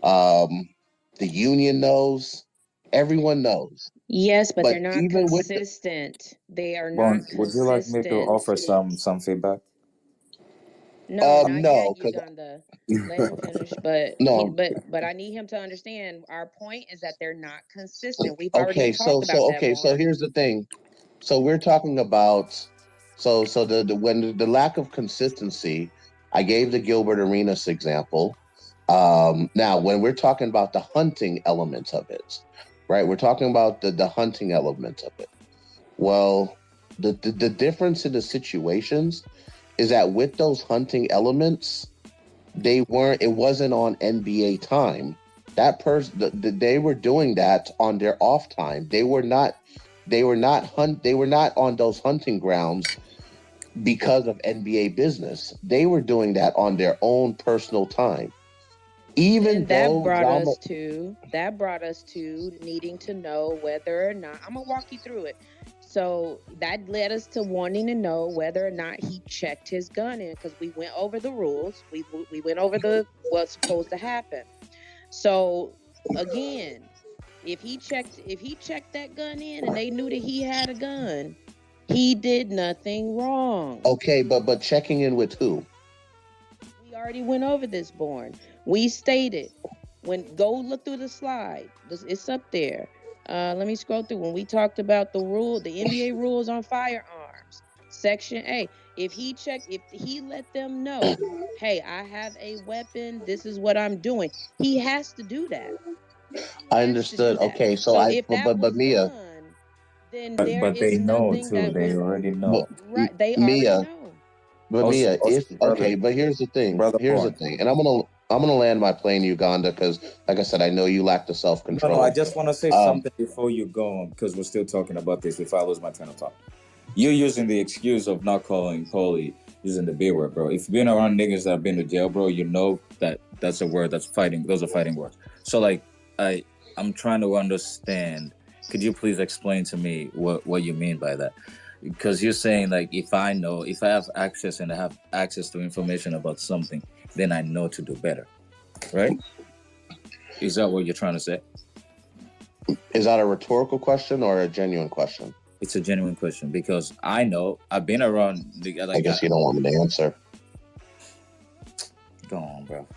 the union knows, everyone knows. Yes, but they're not even consistent. They are Bon, not consistent. would you like me to offer some feedback? No, not no, yet, Uganda. Let him finish. But no. but I need him to understand. Our point is that they're not consistent. We've Okay, already talked about that. so here's the thing. So we're talking about the lack of consistency. I gave the Gilbert Arenas example. Now, when we're talking about the hunting elements of it, right? We're talking about the hunting elements of it. Well, the difference in the situations is that with those hunting elements, it wasn't on NBA time. That person, they were doing that on their off time. They were not on those hunting grounds because of NBA business. They were doing that on their own personal time. That brought us to needing to know whether or not, I'm gonna walk you through it. So that led us to wanting to know whether or not he checked his gun in, because we went over the rules. We went over what's supposed to happen. So again, if he checked that gun in and they knew that he had a gun, he did nothing wrong. Okay, but checking in with who? We already went over this, Born. We stated, go look through the slide. It's up there. Let me scroll through. When we talked about the NBA rules on firearms, Section A. If he let them know, hey, I have a weapon, this is what I'm doing, he has to do that. I understood. Okay, but Mia, done, then there is they know nothing too. that They already know. Right, they Mia, already know. But Mia, but here's the thing. And I'm gonna land my plane, Uganda, because like I said, I know you lack the self-control. No, I just want to say something before you go on, because we're still talking about this. If I lose my train of thought, you're using the excuse of not calling Paulie using the B word, bro. If you've been around niggas that have been to jail, bro, you know that's a word that's fighting. Those are fighting words. So like, I'm trying to understand. Could you please explain to me what you mean by that? Because you're saying like, if I have access and I have access to information about something, then I know to do better, right? Is that what you're trying to say? Is that a rhetorical question or a genuine question? It's a genuine question, because I know I've been around. I guess you don't want me to answer. Go on, bro.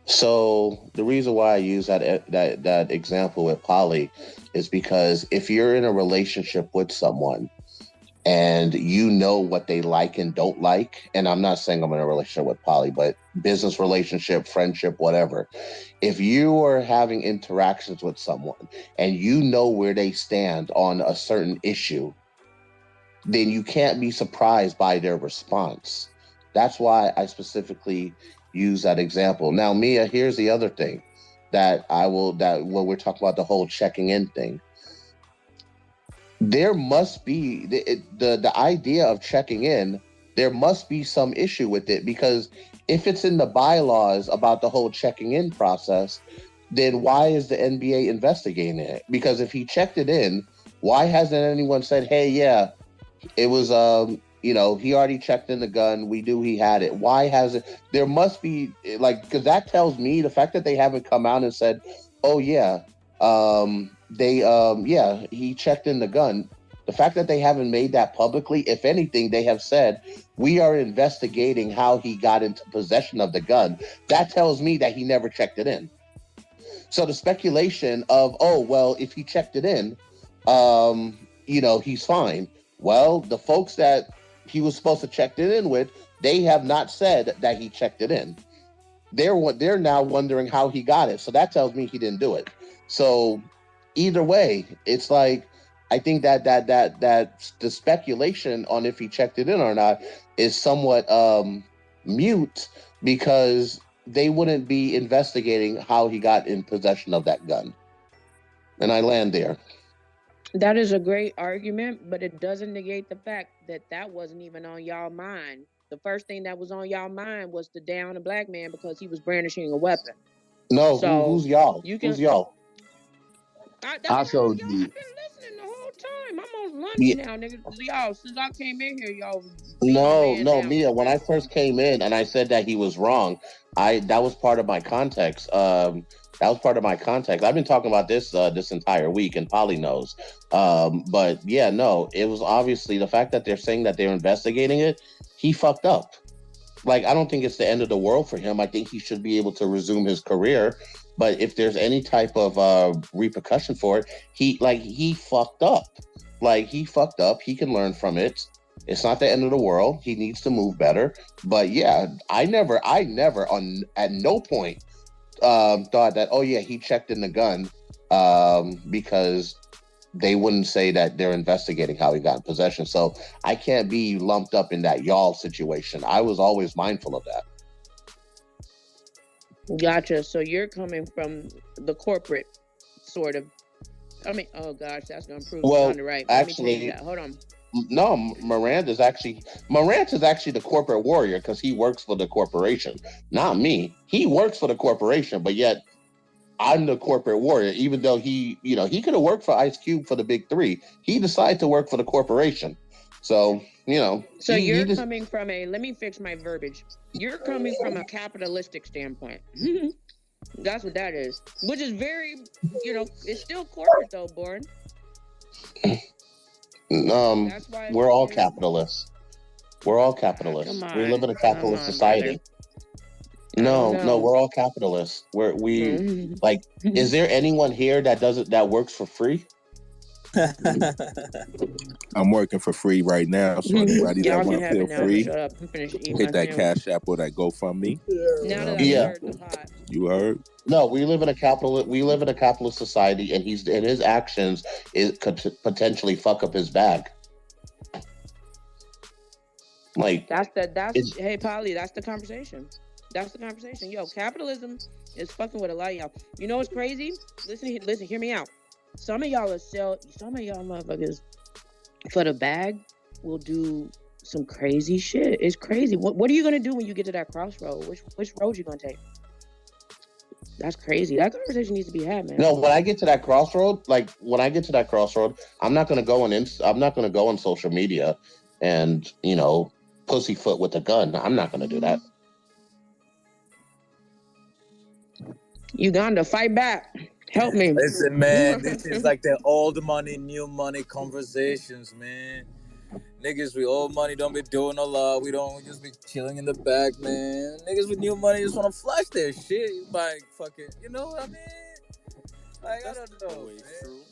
So the reason why I use that example with Polly is because if you're in a relationship with someone and you know what they like and don't like, and I'm not saying I'm in a relationship with Polly, but business relationship, friendship, whatever. If you are having interactions with someone and you know where they stand on a certain issue, then you can't be surprised by their response. That's why I specifically use that example. Now, Mia, here's the other thing that when we're talking about the whole checking in thing, there must be the idea of checking in. There must be some issue with it, because if it's in the bylaws about the whole checking in process, then why is the NBA investigating it? Because if he checked it in, why hasn't anyone said, hey, yeah, it was, he already checked in the gun. We knew he had it. Why has it? There must be, because that tells me the fact that they haven't come out and said, oh, yeah, he checked in the gun. The fact that they haven't made that publicly, if anything, they have said, we are investigating how he got into possession of the gun. That tells me that he never checked it in. So the speculation of, oh, well, if he checked it in, he's fine. Well, the folks that he was supposed to check it in with, they have not said that he checked it in. They're now wondering how he got it. So that tells me he didn't do it. So either way, it's like, I think that the speculation on if he checked it in or not is somewhat mute, because they wouldn't be investigating how he got in possession of that gun. And I land there. That is a great argument, but it doesn't negate the fact that wasn't even on y'all mind. The first thing that was on y'all mind was to down a black man because he was brandishing a weapon. No, so who's y'all? Who's y'all? That's y'all. I've been listening the whole time. I'm on lunch now, nigga. Y'all, since I came in here, y'all. No, Mia. When I first came in and I said that he was wrong, that was part of my context. That was part of my context. I've been talking about this this entire week, and Polly knows. But yeah, no, it was obviously the fact that they're saying that they're investigating it. He fucked up. Like, I don't think it's the end of the world for him. I think he should be able to resume his career. But if there's any type of repercussion for it, he fucked up. Like, he fucked up. He can learn from it. It's not the end of the world. He needs to move better. But yeah, I never at no point thought that, oh yeah, he checked in the gun, because they wouldn't say that they're investigating how he got in possession. So I can't be lumped up in that y'all situation. I was always mindful of that. Gotcha. So you're coming from the corporate sort of. I mean, oh gosh, that's gonna prove it's not right. Actually, hold on. No, Morant is actually the corporate warrior, because he works for the corporation. Not me. He works for the corporation, but yet I'm the corporate warrior, even though he could have worked for Ice Cube for the big three. He decided to work for the corporation. So, So you're coming from let me fix my verbiage. You're coming from a capitalistic standpoint. That's what that is. Which is very, it's still corporate though, Born. We're all capitalists. We're all capitalists. We live in a capitalist society. No, we're all capitalists. Is there anyone here that works for free? I'm working for free right now, so anybody that want to feel free, hit that Cash App or that GoFundMe. Now that I heard the pot. You heard? No, we live in a capitalist society, and his actions could potentially fuck up his bag. Like, hey Polly, that's the conversation. That's the conversation. Yo, capitalism is fucking with a lot of y'all. You know what's crazy? Listen, hear me out. Some of y'all motherfuckers for the bag will do some crazy shit. It's crazy. What are you gonna do when you get to that crossroad? Which road you gonna take? That's crazy. That conversation needs to be had, man. No, when I get to that crossroad, I'm not gonna go on social media and pussyfoot with a gun. I'm not gonna do that. Uganda, fight back. Help me. Listen, man, this is like the old money, new money conversations, man. Niggas with old money don't be doing a lot. We just be chilling in the back, man. Niggas with new money just want to flush their shit. You buy fucking, you know what I mean? Like, I don't know, man.